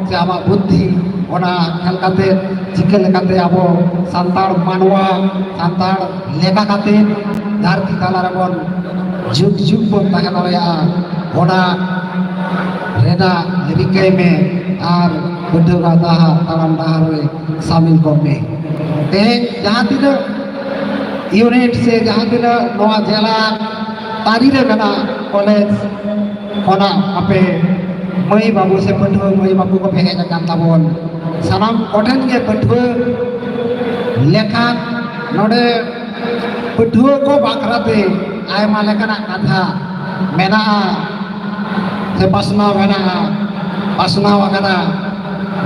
se ama buddhi ona khel kate chike lekate abo santar manwa santar leka kate dharti talare bon jug jug bon tahe dareya ona rena rikai me ar bedo kata taram dahar re samil ko me tehen jaha tina unit se jaha tina noa jela tari re mena college ona ape mai babu se pathua mai babu ko hej akan tabon sanam koten ge pathua lekha node pathua ko bakrate ayma lekana katha mena se pasnau mena pasnau akana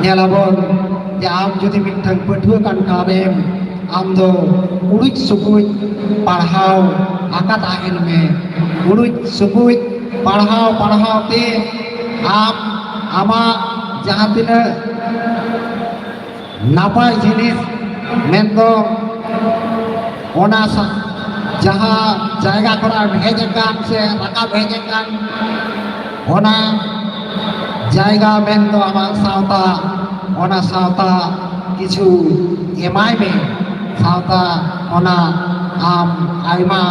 nyelabon je am jodi mitang pathua kan kabem am do uruj sukuj parhau akat ahin me uruj sukuj parhau te am ama jaha tina napai jinis mendo ona jaha jayga kora hej akan se rakab hej akan ona jayga mendo ama sawta ona sawta kichu emai me sawta ona am aima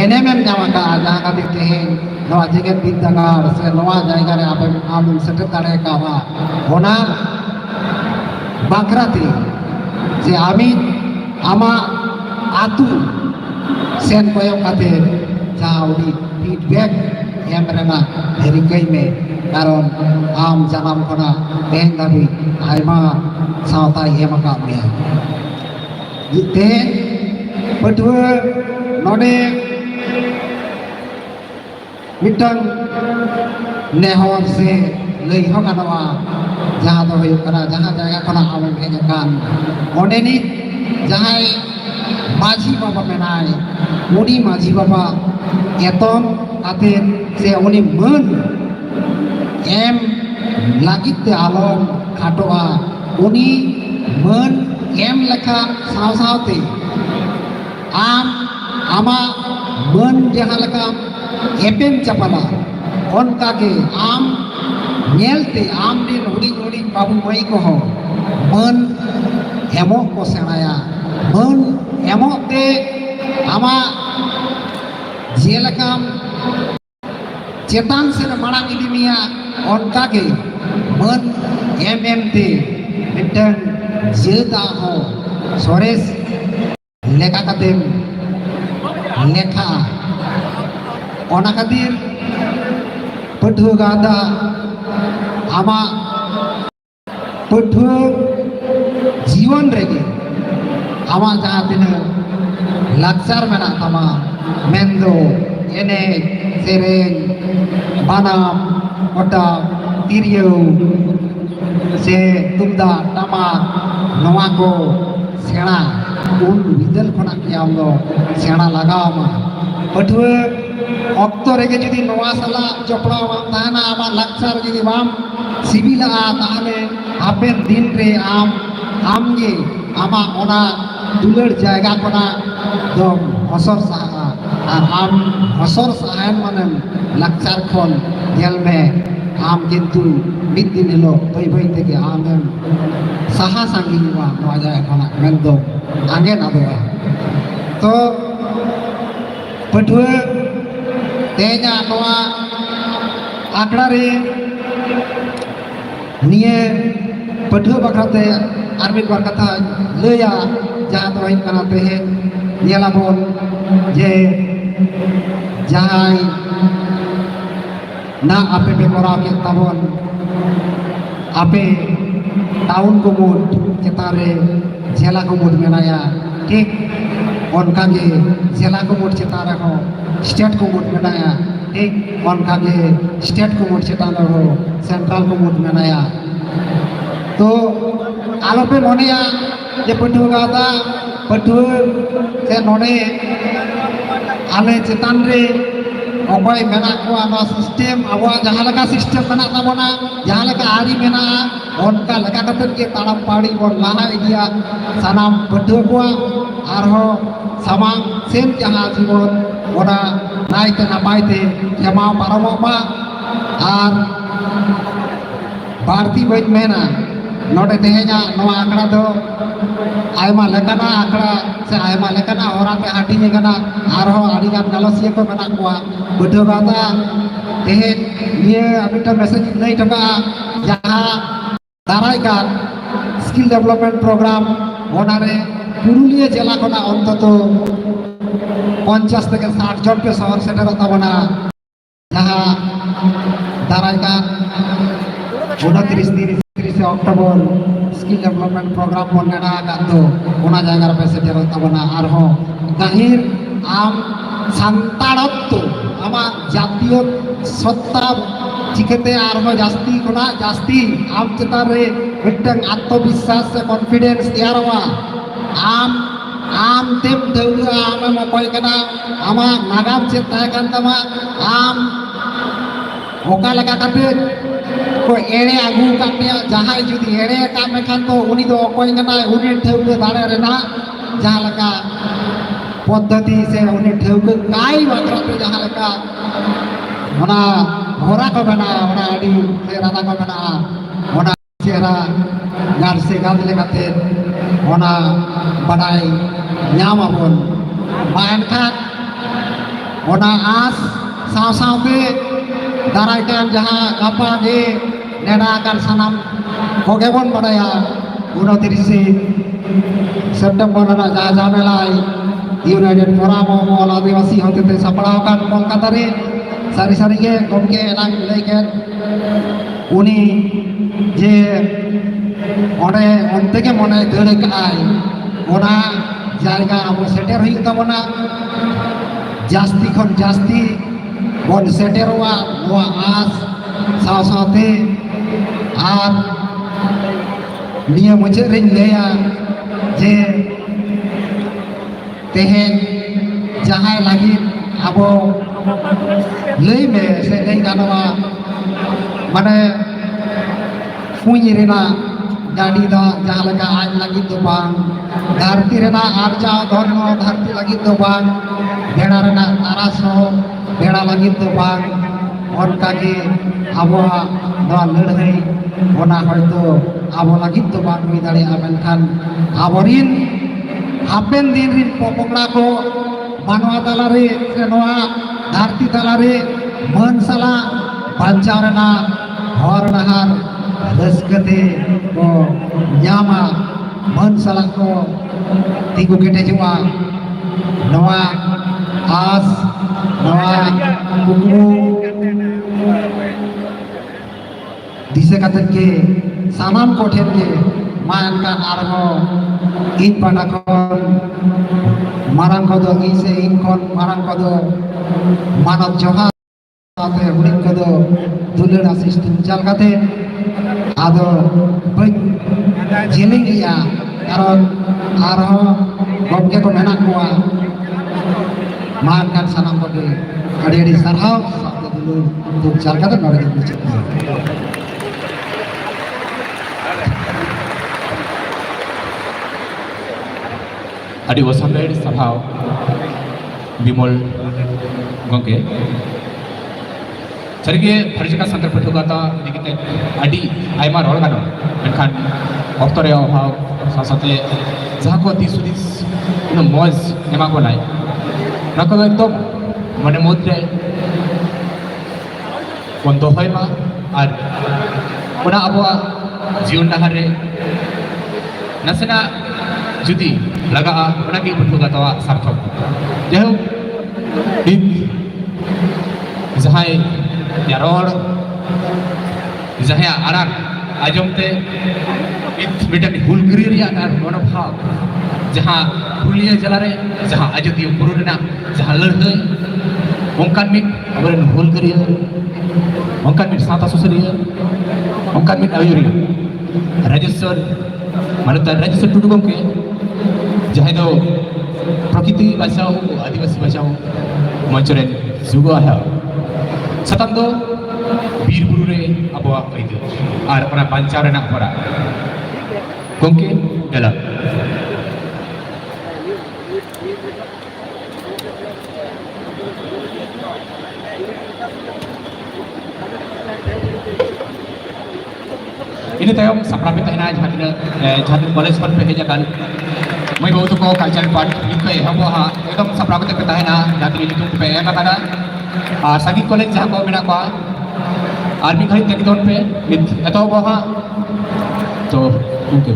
enemem nyamaka jaha katir tehen noa jeget biddagar se noa jayga re ape am seter dare kawa ona bakrate je ami ama atu sen koyong kate jaudi feedback em rena rikai me karon am janam khona tehen dabi aima sawta emaka me jite pathua node mitang nehor se ᱞᱟᱹᱭ ᱦᱚᱸ ᱜᱟᱱᱚᱜᱼᱟ ᱡᱟᱦᱟᱸ ᱫᱚ ᱦᱩᱭᱩᱜ ᱠᱟᱱᱟ ᱡᱟᱦᱟᱸ ᱡᱟᱭᱜᱟ ᱠᱷᱚᱱᱟᱜ ᱟᱢᱮᱢ ᱦᱮᱡ ᱟᱠᱟᱱ ᱚᱸᱰᱮᱱᱤᱡ ᱡᱟᱦᱟᱸᱭ ᱢᱟᱹᱡᱷᱤ ᱵᱟᱵᱟ ᱢᱮᱱᱟᱭ उनी माझी बाबा एतम खातिर से उनी मन एम लागित ते आलम खाटोआ उनी मन एम लेखा साव सावते आम आमा मन जहाँ लेखा एपेम चपला उनका के आम नेलते आम दिन हुडी हुडी बाबू मई को हो मन एमो को सेनाया मन एमो ते आमा जेलकाम चेतान से मांग इदी मिया उनका के मन एम ते मिटन जेदा हो सोरेस लेखा कतेम लेखा ओना खातिर पठुआ गादा आमा पठुआ जीवन रेगे आमा जहाँ तिना लाक्सार मेना तमा मेंदो एने सेरेन बानाम ओटा तिरियो से तुमदा टमाक नवा को सेना उन विदल खना के आम दो सेना लगावा पठुआ अक्तो रेगे जुदी नवा साला चपड़ा वाम ताना आमा लाक्सार जुदी वाम सिबिला ताहले आपे दिन रे आम गे आमा ओना दुलर जायगा कोना दो हसर साहा और आम हसर साहन मानम लाक्सार खन जेल में आम किंतु मिद दिन हिलो बई बई तेगे आमेम साहा सांगिवा नवा जायगा कोना मेंदो आगे ना दोया तो पठुआ तेजा नवा आकड़ा रे निये पठुआ बखराते आर्मी बार कथा लया जहाँ तो हिन कना ते नेलाबोन जे जहाँ ना आपे पे कोराव के ताबोन आपे टाउन को मोड चेतारे जेला को मोड मेनाया ठीक उनका के जेला को मोड चेतारे हो स्टेट को मोड मेनाया ठीक उनका के स्टेट को मोड चेतारे हो सेंट्रल को मोड मेनाया तो आलो पे मोनिया जे पठुआ गादा पठुआ से नोने आले चेतान रे अबय मेना को आमा सिस्टम आवा जहाँ लगा सिस्टम मेना ताबोना जहाँ लगा आरी मेना उनका लगा कतन के ताड़म पाड़ी और लाना इदिया सनाम पठुआ को आरहो सामांग सेम जहाँ जीवन ओना नाइते नापाइते जमा पारमोमा आर भारती बज मेना नोटे तेहेजा नवा आंकड़ा दो आयमा लेकाना आंकड़ा से आयमा लेकाना होराते हाटिंग कना आरहो आडिगान गालसिया को मेना कोआ पठुआ गादा तेहे ये अबिटा मैसेज नहीं टका जहाँ दारायगान स्किल डेवलपमेंट प्रोग्राम ओनारे पुरुलिया जिला कोना अंततो 50 থেকে 60 जन के शहर सेटर ताबना जहाँ दारायगान 29 अक्टोबर स्किल डेवलपमेंट प्रोग्राम बन नेडा गातो ओना जायगा पे सेटर ताबना आरहो गाहिर आम सान्ताड़त्व आमा जातीय सत्ता चिकेते आरहो जास्ती कोना जास्ती आम चेतान रे मिटन आत्मविश्वास से कॉन्फिडेंस तैयारवा आम तेम ठेउगा आमे मपय कना आमा नागाम चेत ताहे कान तमा आम ओका लगा काते को एड़े आगू काटे जहां जुदी एड़े काम खान तो उनी दो अकय कना उनी ठेउगे दाड़े रेना जहां लगा पद्धति से उनी ठेउगे काई बातराते जहां लगा ओना होरा को बना ओना आडी से राधा को बना ओना चेहरा गार से गाद लेकाते ओना बनाई ᱧᱟᱢ ᱟᱵᱚᱱ ᱢᱟ ᱮᱱᱠᱷᱟᱱ ᱚᱱᱟ ᱟᱸᱥ ᱥᱟᱶ ᱥᱟᱶᱛᱮ ᱫᱟᱨᱟᱭ ᱠᱟᱱ ᱡᱟᱦᱟᱸ ᱜᱟᱯᱟ ᱜᱮ ᱱᱮᱰᱟ ᱟᱠᱟᱱ ᱥᱟᱱᱟᱢ ᱠᱚᱜᱮ ᱵᱚᱱ ᱵᱟᱰᱟᱭᱟ 29 सेप्टेम्बर ᱨᱮᱱᱟᱜ ᱡᱟᱦᱟᱸ ᱡᱷᱟᱢᱮᱞᱟᱭ यूनाइटेड फोराम ऑल आदिवासी होते सापड़ाव आकान कोलकाता रे सारी सारी के गमके एलान लई के उनी जे ओडे onte के मने दड़े काई ओना जायगा अब सेटर हुई तबना जास्ती खन जास्ती बन सेटरवा नवा आस साव सावते ᱟᱨ ᱱᱤᱭᱟᱹ ᱢᱩᱪᱟᱹᱫ ᱨᱤᱧ ᱞᱟᱹᱭᱟ ᱡᱮ ᱛᱮᱦᱮᱧ ᱡᱟᱦᱟᱸᱭ ᱞᱟᱹᱜᱤᱫ ᱟᱵᱚ ᱞᱟᱹᱭ ᱢᱮ ᱥᱮ ᱞᱟᱹᱭ ᱜᱟᱱᱚᱜᱼᱟ ᱢᱟᱱᱮ ᱠᱩᱧ ᱨᱮᱱᱟᱜ ᱰᱟᱹᱰᱤ ᱫᱟᱜ ᱡᱟᱦᱟᱸ ᱞᱮᱠᱟ ᱟᱡ ᱞᱟᱹᱜᱤᱫ ᱫᱚ ᱵᱟᱝ, ᱫᱷᱟᱹᱨᱛᱤ ᱨᱮᱱᱟᱜ ᱟᱨᱡᱟᱣ ᱫᱷᱚᱱ ᱦᱚᱸ ᱫᱷᱟᱹᱨᱛᱤ ᱞᱟᱹᱜᱤᱫ ᱫᱚ ᱵᱟᱝ, ᱵᱮᱲᱟ ᱨᱮᱱᱟᱜ ᱛᱟᱨᱟᱥ ᱦᱚᱸ ᱵᱮᱲᱟ ᱞᱟᱹᱜᱤᱫ ᱫᱚ ᱵᱟᱝ, ᱚᱱᱠᱟᱜᱮ ᱟᱵᱚᱣᱟᱜ ᱱᱚᱣᱟ ᱞᱟᱹᱲᱦᱟᱹᱭ ᱚᱱᱟ ᱦᱚᱭᱛᱳ ᱟᱵᱚ ᱞᱟᱹᱜᱤᱫ ᱫᱚ ᱵᱟᱝ ᱦᱩᱭ ᱫᱟᱲᱮᱭᱟᱜᱼᱟ, ᱢᱮᱱᱠᱷᱟन ᱟᱵᱚᱨᱤᱱ ᱦᱟᱯᱮᱱ ᱫᱤᱱ ᱨᱤᱱ ᱯᱚᱯᱚᱝᱲᱟ ᱠᱚ ᱢᱟᱱᱣᱟ ᱛᱟᱞᱟᱨᱮ ᱥᱮ ᱱᱚᱣᱟ ᱫᱷᱟᱹᱨᱛᱤ ᱛᱟᱞᱟᱨᱮ ᱢᱟᱹᱱ ᱥᱟᱞᱟᱜ ᱵᱟᱧᱪᱟᱣ ᱨᱮᱱᱟᱜ ᱦᱚᱨ ᱰᱟᱦᱟᱨ ᱨᱟᱹᱥᱠᱟᱹᱛᱮ ko nyama man salah ko tigu kita jua noa as noa kuku disekaten ke saman koten ke mainkan arho in panakon marang kodo ise in kon marang kodo manok johan ate hudik kodo dulera sistem jal kate ado baik jeling dia karon arho gomke ko menak kuah makan sanam kodo adi sarhau sabda dulu untuk jal kate nore kita ᱟᱹᱰᱤ ᱚᱥᱟᱢᱵᱷᱮᱲ ᱥᱟᱨᱦᱟᱣ ᱵᱤᱢᱚᱞ ᱜᱚᱝᱠᱮ ᱥᱟᱹᱨᱤᱜᱮ ᱯᱷᱟᱨᱡᱤᱠᱟ ᱥᱟᱱᱛᱟᱲ ᱯᱟᱹᱴᱷᱩᱣᱟᱹ ᱜᱟᱶᱛᱟ ᱤᱫᱤ ᱠᱟᱛᱮ ᱟᱹᱰᱤ ᱟᱭᱢᱟ ᱨᱚᱲ ᱜᱟᱱᱚᱜᱼᱟ, ᱢᱮᱱᱠᱷᱟᱱ ᱚᱠᱛᱚ ᱨᱮᱭᱟᱜ ᱚᱵᱷᱟᱵᱽ ᱥᱟᱶᱛᱮ ᱡᱟᱦᱟᱸ ᱠᱚ ᱫᱤᱥ ᱦᱩᱫᱤᱥ ᱩᱱᱟᱹᱜ ᱢᱚᱡᱽ ᱮᱢᱟ ᱵᱚᱱᱟᱭ ᱚᱱᱟ ᱠᱚᱫᱚ ᱮᱠᱫᱚᱢ ᱢᱚᱱᱮ ᱢᱩᱫᱽᱨᱮ ᱵᱚᱱ ᱫᱚᱦᱚᱭ ᱢᱟ ᱟᱨ ᱚᱱᱟ ᱟᱵᱚᱣᱟᱜ ᱡᱤᱭᱚᱱ ᱰᱟᱦᱟᱨ ᱨᱮ ᱱᱟᱥᱮᱱᱟᱜ जुदी लगा उना की पठुआ गातावा सार्थक जेहो इन जहाय यारोड जहाय आराग आजमते इत मिटन हुलगिरी रिया कार मनोभाव जहां पुरुलिया जिला रे जहां अयोध्या बुरु रेना जहां लड़ाई ओंकान मिट अबरन हुलगिरी ओंकान मिट साता सुसरिया ओंकान मिट आयुरिया राजेश्वर मानता राजेश्वर टुडू गंके जहां दो प्रकृति बचाओ आदिवासी बचाओ मंचरे जुगो है सतम दो बीर बुरु रे अबवा आइदो आर ओना बांचाव रेना परा गंके एला ini tayong sapra pe tahina jhatin college पर पे हेजाkan मैं बहुत को कल्चरल पार्ट लिखे हम वहाँ एकदम sapra pe tahina jhatin itu पे एम kana और संगीत कॉलेज जहाँ को मेना को आर्मी खरीद टेक्टोन पे एतो वहाँ तो ओके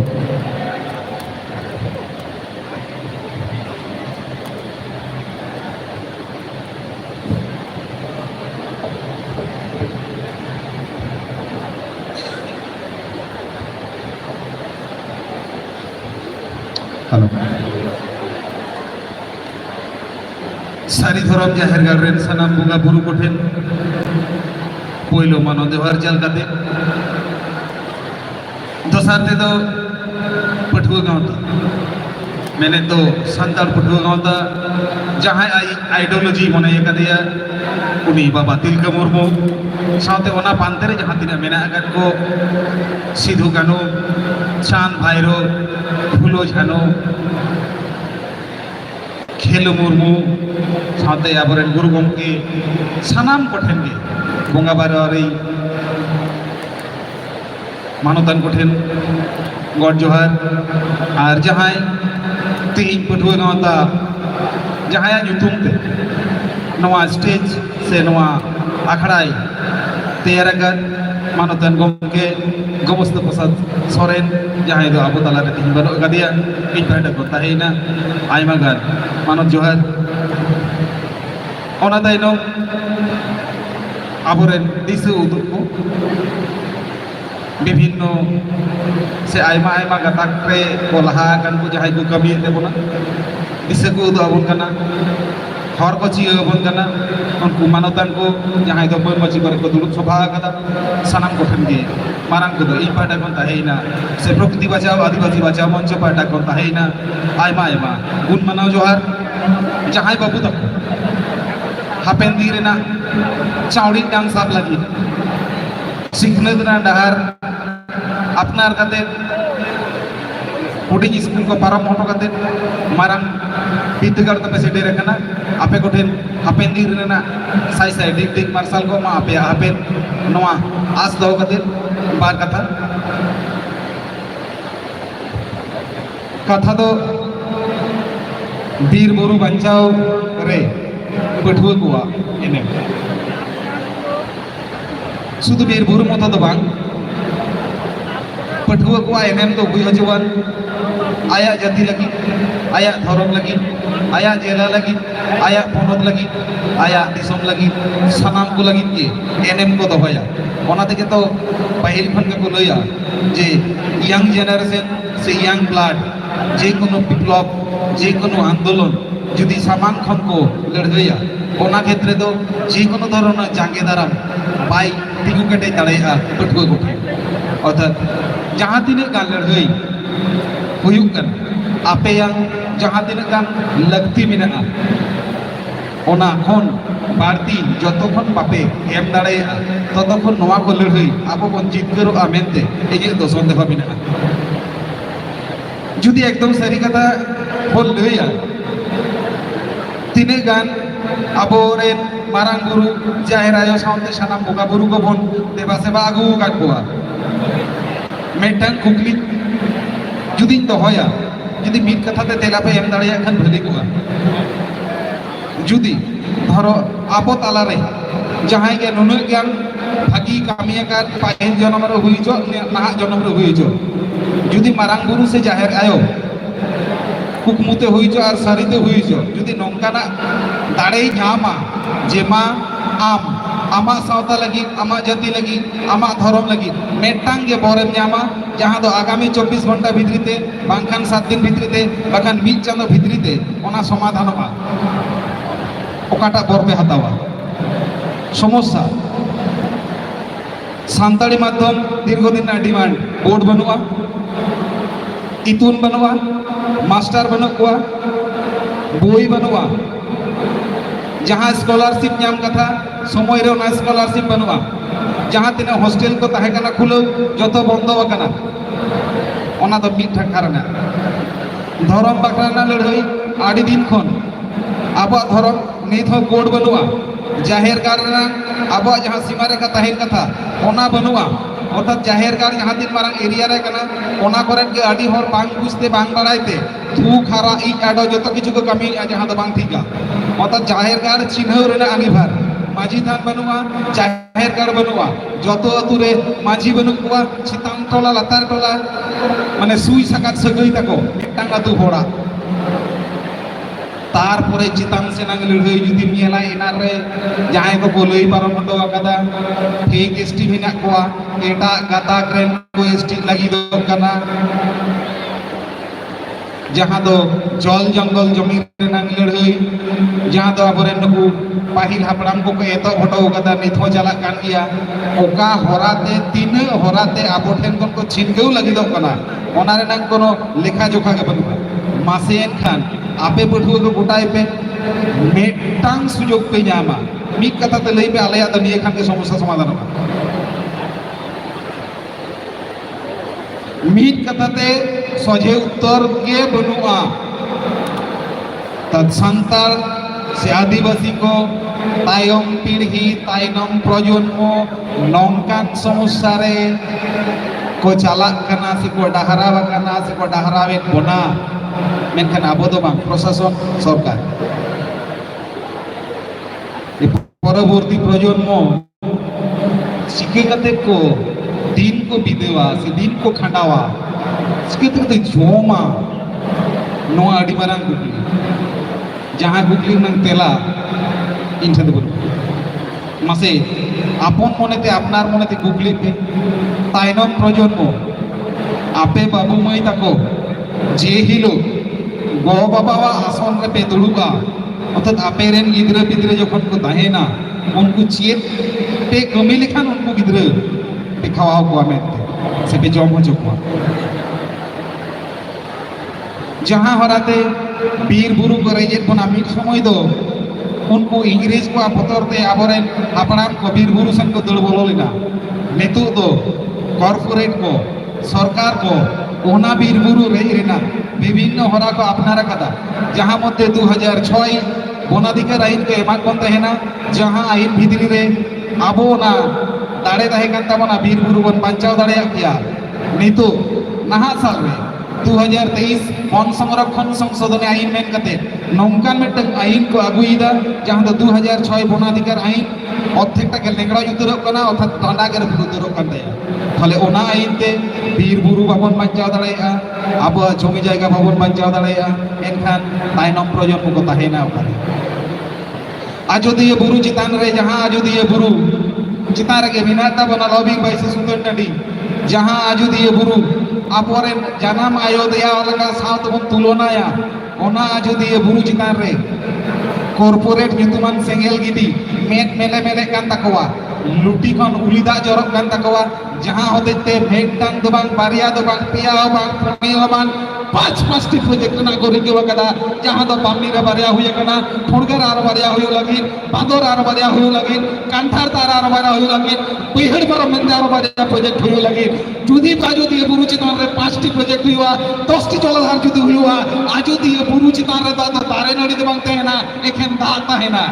हेलो सारी धरम जाहिर गाल रेन सानाम बुंगा बुरु कोठेन पोइलो मानो देवार जल काते दोसार ते दो पठुआ गाँवता मैंने तो संताल पठुआ गाँवता जहाँ आइडियोलॉजी बनाई कदिया उनी बाबा तिलका मुर्मू साथे ओना पांते रे जहाँ तिना मेना अगर को सिधु कानू चांद भाईरो फुलो झानो खेलु मुर्मू साथे आबरेन गुरु गंके सानाम कोठेन गे बोंगा बारारी मानवतान कोठेन गॉड जोहार और जहाँ तीन पठुआ गाँवता जहाँ नुतुम ते नवा स्टेज से नवा आखड़ाई तैयार कर मानवतान गंके गोमस्त प्रसाद सोरेन जहाँ दो आबो तला रे तीन बनो गदिया इन पहले को ताहिना आयमा गान मानव जोहार ओना दाइनो आबोरेन दिसु उदुक को विभिन्न से आयमा आयमा गाताक रे को लहा गान को जहाँ को कमी ते बोना दिसु को उदु आबोन कना हर को चियाबन कना उनको मानतान को जहां दो बन मची करे को दुरुप सभा कदा सनाम को ठन गे मारांग को ई पाटा कोन ताहेना से प्रकृति बचाओ आदिवासी बचाओ मंच पाटा कोन ताहेना आयमा आयमा गुण मनाओ जोहार जहां बाबू तक हापेन दी रेना चावड़ी डांग साब लगी सिखनत ना डहार अपनार कते हुडिंग स्कूल को पारम मोटो कते मारांग बिद्दगार तपे सेटेर कना आपे कोठेन हापेन दी रेना साई साई डिग डिग मार्शल को मा आपे हापेन नोआ आस दो कते बार कथा कथा दो बीर बुरु बंचाओ रे पठुआ कोआ एने शुद्ध बीर बुरु मतो दो बांग पठुआ कोआ एनेम तो हुई हजवान आया जाति लगी आया धर्म लगी आया जिला लगी आया पनत लगी आया दिसम लगी सनाम को लगी के एनेम को दोहया ओना तेके तो पहिल खन को लया जे यंग जेनारेशन से यंग ब्लड जे कोनो विप्लव जे कोनो आंदोलन जुदी सामान खन को लड़गया ओना क्षेत्र दो जे कोनो धरण जांगे दाराम बाई तिगु कटे दाड़ेया पठुआ को अर्थात जहाँ तीन गान लड़गई हुयुक कन आपे yang जहाँ तीन गान लगती मिना ओना खन बारती जतो खन बापे एम दाड़ेया ततो खन नोआ को लड़गई आबो बन जितकरो मेनते एजे दो सन्देह मिना जुदी एकदम सारी कथा बोल लैया तीन गान अब मारांग गुरु जाहेर आयो साउंते सानाम बोगा बुरु को बन देवा सेवा आगु काट कोआ मेटन कुकली जुदी दोहया जुदी मीट कथा ते तेला पे एम दाड़िया खान भली कोआ जुदी धरो आबो ताला रे जहां के नुनु ज्ञान भागी कामिया का पाहिल जन्म रे हुई जो ना जन्म रे हुई जो जुदी मारांग गुरु से जाहेर आयो कुकमुते हुई जो और सारीते हुई जो जुदी नौकाना दाड़े नामा जेमा आम आमा सावता लगी आमा जाति लगी आमा धर्म लगी मेटांग के बोरेम नामा जहां दो आगामी 24 घंटा भितरीते बांखान 7 दिन भितरीते बाखान मिद चांदो भितरीते ओना समाधानवा ओकाटा बोर पे हतावा समस्या सान्ताड़ी माध्यम दीर्घदिन डिमांड बोर्ड बनुआ इतुन बनुआ मास्टर बनुआ बोई बनुआ जहाँ स्कॉलरशिप नाम कथा समय रे स्कॉलरशिप बनुआ जहाँ तीन हॉस्टेल को तहे कना खुलो जतो बंदो कना ओना दो मिट ठाकारना धर्म बाकराना लड़ाई आड़ी दिन खन अब धर्म नित हो कोड बनुआ जाहेर गारना अब जहाँ सीमा रेखा तहे कथा ओना बनुआ अर्थात जाहेर गार जहाँ दिन मारंग एरिया रे कना ओना करेन के आड़ी हर बांग बुझते बांग बाड़ाइते थू खारा इ आडो जतो किछु को कमी जहाँ दो बांग ठीका अर्थात जाहेर गार चिन्ह रेना आंगीभार माझी थान बनुआ जाहेर गार बनुआ जतो अतुरे माझी बनु कोआ चितान टोला लतार टोला माने सुई साकात सगई ताको मिटांग अतु होड़ा तारपरे चितान से नांग लड़ाई जुदी मेला इनार रे जहां को बोलई पारम हटो कदा फेक एसटी मेना कोआ एटा गाता क्रेन को एसटी लगी दो कना जहां दो जल जंगल जमी रे नांग लड़ाई जहां दो अबरे नुकु पाहिल हापड़ाम को एतो हटो कदा निथो चला कान गया ओका होराते तीन होराते आबो ठेन को छिनगेउ लगी दो कना ओना रे नांग कोनो लेखा जोखा के बनु मासेन खान आपे पठुआ को गोटाई पे मेटांग सुजोग पे नामा मिक कथा ते लई पे आलया द निये खान के समस्या समाधान मिक कथा ते सजे उत्तर के बनुआ तद संताल से आदिवासी को तायम पीढ़ी तायनम प्रजन्म नौकान समस्या रे को चालक कना से को डहरावा कना से को डहरावे बना मेनखान आबो दो बांग प्रशासन सरकार परवर्ती प्रजन्म शिखे कते को दिन को बिदेवा से दिन को खंडावा शिखे कते जोमा नोआ अडी मारांग गुगली जहां गुगली नंग तेला इन ठे दो मासे आपन मनेते आपनार मनेते गुगली पे तायनम प्रजन्म आपे बाबू मई ताको जे हिलो गो बाबा आसन रे पे दुड़ुबा অর্থাৎ আপেরেন গিদ্রা পিদ্রা যখন কো তাহেনা उनको चेत पे कमी लेखान उनको गिद्रा पे खावाओ को मेनते से पे जम हो चुका जहाँ हराते बीर बुरु को रेजेट बना मिट समय दो उनको इंग्रेज को बतौरते आबरे अपनाम को बीर बुरु सन को दड़ बोलो लेना नेतु दो कॉर्पोरेट को सरकार को ओना बीर बुरु रही रहना विभिन्न हरा को अपनारा कदा जहाँ मध्य 2006 वनाधिकार आईन को एमाक बनते हैं ना जहाँ आईन भीतरी रे आबो ना दाड़े तहे कांता बना बीर बुरु बन बांचाव दाड़े किया नीतु नहा साल में 2023 वन संरक्षण संशोधन आईन मेन कते नौकान मिटन आईन को अगुईदा जहाँ तो 2006 वनाधिकार आईन অর্ধেকটা কে লেংড়া উত্তরক কানা অর্থাৎ ডান্ডা কে উত্তরক কান দেয়া ফলে ওনা আইনতে বীর বুরু বাবন বাঁচাও দাঁড়াইয়া আবো জমি জায়গা বাবন বাঁচাও দাঁড়াইয়া এনখান তাইনম প্রজন্ম কো তাহেনা ওখানে আজোদিয়া বুরু চিতান রে যাহা আজোদিয়া বুরু চিতান রে বিনাটা বনা লবিং বাইসে সুন্দর টাডি যাহা আজোদিয়া বুরু আপরেন জানাম আয়োধ্যা ওলাকা সাউথ বন তুলনায়া ওনা আজোদিয়া বুরু চিতান রে corporate nyutuman sengel gidi met mele mele kan takwa luti kon ulida jorok kan takwa jaha hotete bhegtang dobang baria dobang pia dobang poni dobang पांच टी प्रोजेक्ट ना गोरी के वकदा जहां तो पामनी रे बारिया हुए कना थोड़गर आर बारिया हुए लगी बादर आर बारिया हुए लगी कांठार तार आर बारिया हुए लगी पीहड़ पर मंदे आर बारिया प्रोजेक्ट हुए लगी जुदी बाजू दिए बुरु चितान रे 5 टी प्रोजेक्ट हुआ 10 टी जलधार जुदी हुआ आजू दिए बुरु चितान रे दादा तारे नड़ी दे बांगते है ना एखेन दाता है ना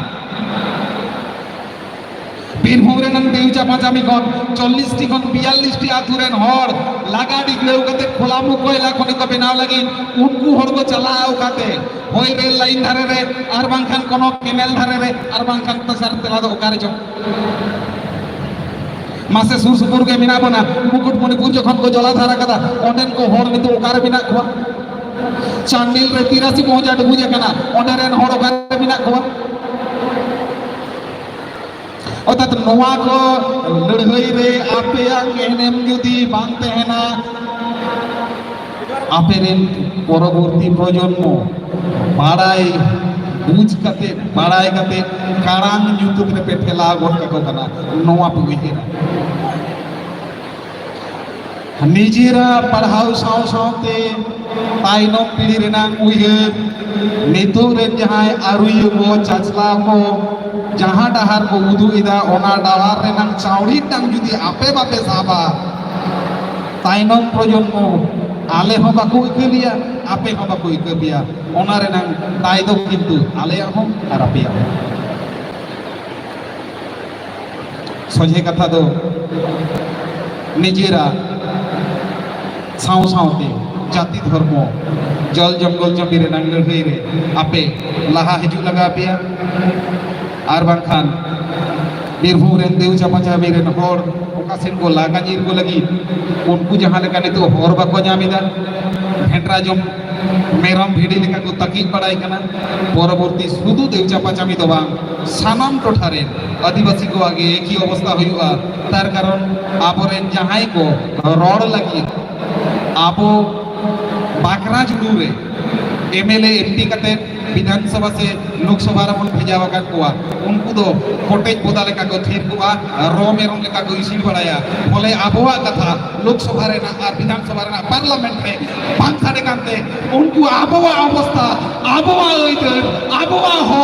बीरभूम रे नंग देउचा पाचामी कोन 40 टी कोन 42 टी आतुरेन हर लागा डिग्रेउ कते खोला मु कोयला खनि को बनाव लगी उनको हर को चलाओ काते होय रेल लाइन धारे रे आर बांखान कोनो केनेल धारे रे आर बांखान तसार तेला दो ओकारे जो मासे सुर सुपुर के मिना बना मुकुटमणिपुर जखन को जलाधारा कदा ओंडेन को हर नितो ओकारे मिना खवा चांडिल रे 83 पहुंचा डुबुजे कना ओंडेरेन हर ओकारे मिना खवा अर्थात नोआ को लड़ाई रे आपे एनएम जुदी बांगते हैं ना आपे रेन परवर्ती प्रजन्म बाड़ाई बुझ कते बाड़ाई कते कारांग ᱧᱩᱛᱩᱢ रे पे ठेला गोट का कना नोआ पे गहिरा निजीरा पढ़ाओ साव सावते ताइनम पीढ़ी रेना उइहर नितु रे जहां आरुइयो को चाचला को जहां डहार को उदु इदा ओना डावार रे नंग चावड़ी टांग जुदी आपे बापे साबा ताइनम प्रजन्म आले हो बाको इकलिया आपे हो बाको इकबिया ओना रे नंग ताई दो किंतु आले हो और आपिया सोझे कथा दो निजेरा साव सावते जाति धर्म जल जंगल जमी रे नंग लड़ाई रे आपे लाहा हिजु लगा पिया आर बांखान बीरभूम रेन देउचा पाचामी रेन हर ओकासेन को लागाजीर को लगी उनको जहां लेका नितो हर बाको जामिदा भेंटरा जम मेरम भिडी लेका को तकी पड़ाई कना परवर्ती सुदु देउचा पाचामी दो बांग सानाम टोठारे आदिवासी को आगे एक ही अवस्था हुआ तार कारण आबोरेन जहां को रोड लगी आबो बाकरा जुडू रे एमएलए एमपी कते विधानसभा से लोकसभा रे भेजावा का कोआ उनको दो कोटेज बोदा लेका को थीर कोआ रो मेरम लेका को इसिल बड़ाया बोले आबोआ कथा लोकसभा रे ना और विधानसभा रे ना पार्लियामेंट रे पांच साढ़े कांते उनको आबोआ अवस्था आबोआ ओइतर आबोआ हो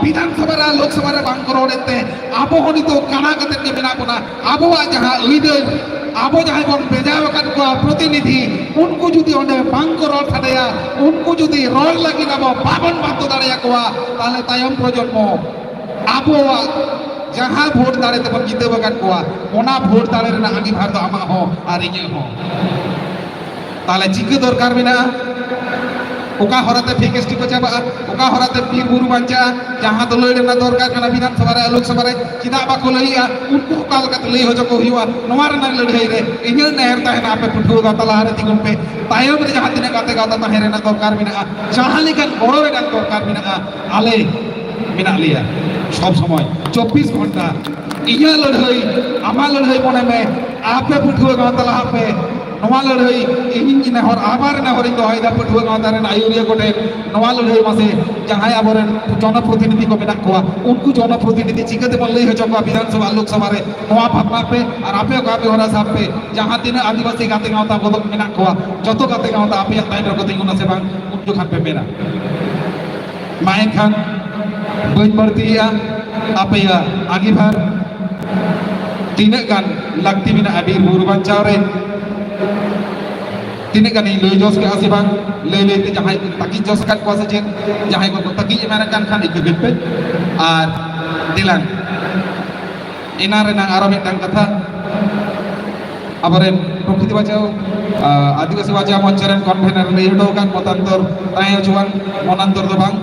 विधानसभा रे लोकसभा रे बांग करोड़ते आबो होनी तो काना कते के बिना कोना आबोआ जहां ओइदर आबो जहां बन भेजावा का को प्रतिनिधि उनको जुदी ओंडे बांग करोड़ थादेया उनको जुदी रोल लगी ना बाबन बातो दाड़िया कोआ ताले तायम प्रजन्म आबोआ जहां भोट दाड़े तबन जिते बगन कोआ ओना भोट दाड़े रे ना आगी भार दो आमा हो आर इजे हो ताले चिक दरकार बिना ओका हराते फेकेस्टी को चाबा ओका हराते बीर बुरु बांचा जहां तो लई ना दरकार कना विधानसभा रे लोकसभा रे चिदा बाको लईया उनको काल कत लई हो जको हुआ नोवार ना लड़ाई रे इने नहर ता है ना पे पुठो गा तला रे तिगुन पे तायम रे जहां तिने गाते गाता ता हेरे ना दरकार बिना जहां लेकन बड़ो रे दरकार बिना आले बिना लिया सब समय 24 घंटा इया लड़ाई आमा लड़ाई मने में आपे पुठो गा तला पे नवा लड़ाई इन नेहर आबार नेहर दोहाईदा पटुआ गाँवता रेन आयुरिया को ठेन नवा लड़ाई मासे जहां आबोरेन जनप्रतिनिधि को मेना कोआ उनको जनप्रतिनिधि चिकाते बन लई हचो को विधानसभा लोकसभा रे नवा भाबना पे और आपे काबे होरा साहब पे जहां तीन आदिवासी गाते गाँवता बदक मेना कोआ जतो गाते गाँवता आपे ताइन रको तिंगुना से बांग उनको खान पे मेना माय खान बन बरतिया आपे आगे भर तीन गान लगती बिना अबीर बुरु बचाव रे तीन गानी लई जोस के आसे बांग लई लई ते जहां ताकि जोस का को से जहां को ताकि एमाना कान खान इक पे और दिलान इना रे ना आरो मिटन कथा अबरेन प्रकृति बचाओ आदिवासी बचाओ मंचरेन कन्वेनर लई हडो कान मतांतर ताय जुवान मनांतर दो बांग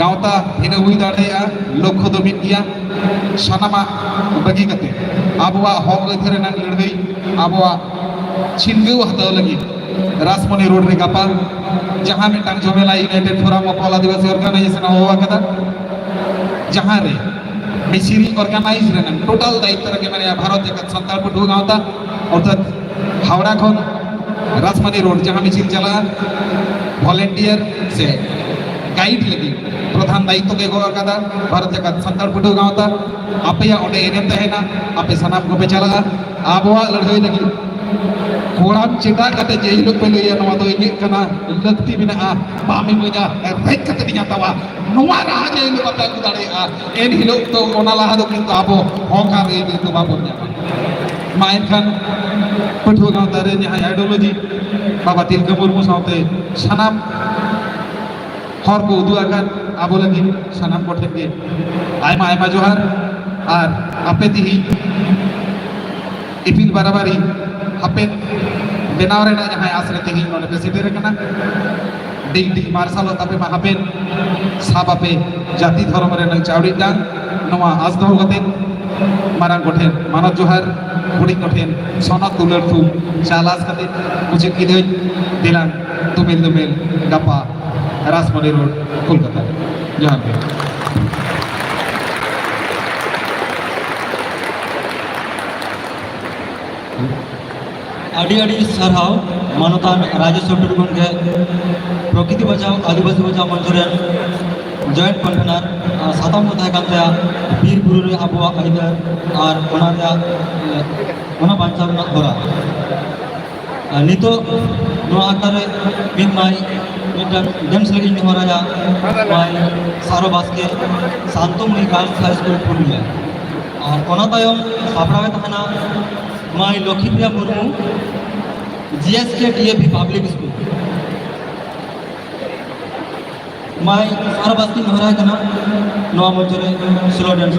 गाँवता हिना हुई दाड़ेया लक्ष्य दो मिट गया सानामा बगी कते आबवा हक अधरे ना लड़ाई आबवा छिनगु हताव लगी राजमनी रोड रे गापा जहां में टांग झमेला united forum of all Adivasi organisation होवा कदा जहां रे मिसिरी ऑर्गेनाइज रे टोटल दायित्व रे माने भारत जगत संताल पटु गाँवता अर्थात हावड़ा खन राजमनी रोड जहां मिছিল चला वॉलंटियर से गाइड लगी प्रधान दायित्व के गो कदा भारत जगत संताल पटु गाँवता आपे ओडे एनेम तहेना आपे सनाम को पे चला आबवा लड़ाई लगी कोराम चिता कते जे हिलो पे लइया नवा दो इने कना लगती बिना बामी मजा रेक कते दिया तवा नवा रहा जे हिलो बापा को दाड़े एन हिलो तो ओना लाहा दो किंतु आबो होकार ए तो बाबो माइन खान पटुआ गाँवता रे जहां आइडियोलॉजी बाबा तिलका मुर्मू साउते सनाम हर को उदु आकार आबो लगी सनाम को ठेके आयमा आयमा जोहार और आपे तिही इपिल बराबरी हापेन बेनाव रे जहां आसरे तेही नोने पे सिटेर कना डिग डिग मार्शल तापे मा हापेन साब आपे जाति धर्म रे नंग चावड़ी डांग नवा आज दो गते मारांग कोठेन मानव जोहार बुड़ी कोठेन सोना तुलर थु चालास कते मुझे किदे दिलान तुमेल तुमेल गपा राजमनी रोड कोलकाता जोहार आड़ी आड़ी सरहाव मानतान राजेश टुडू गंगे प्रकृति बचाओ आदिवासी बचाओ मंचरेन जॉइंट कन्वेनर साताम को तहकानते बीर बुरु रे आबवा आइदर और ओना बांचाव ना होरा नितो नो आकारे बिन माई मिटन डेम्स लगी होरा माई सारो बास्के Shantamani girls high school Purulia और ओना तायम सापड़ावे तहना माई Lakshmipriya Murmu GSK DAP public school माई सारा बास्ती नहरा कना नवा मंचरे स्लो डांस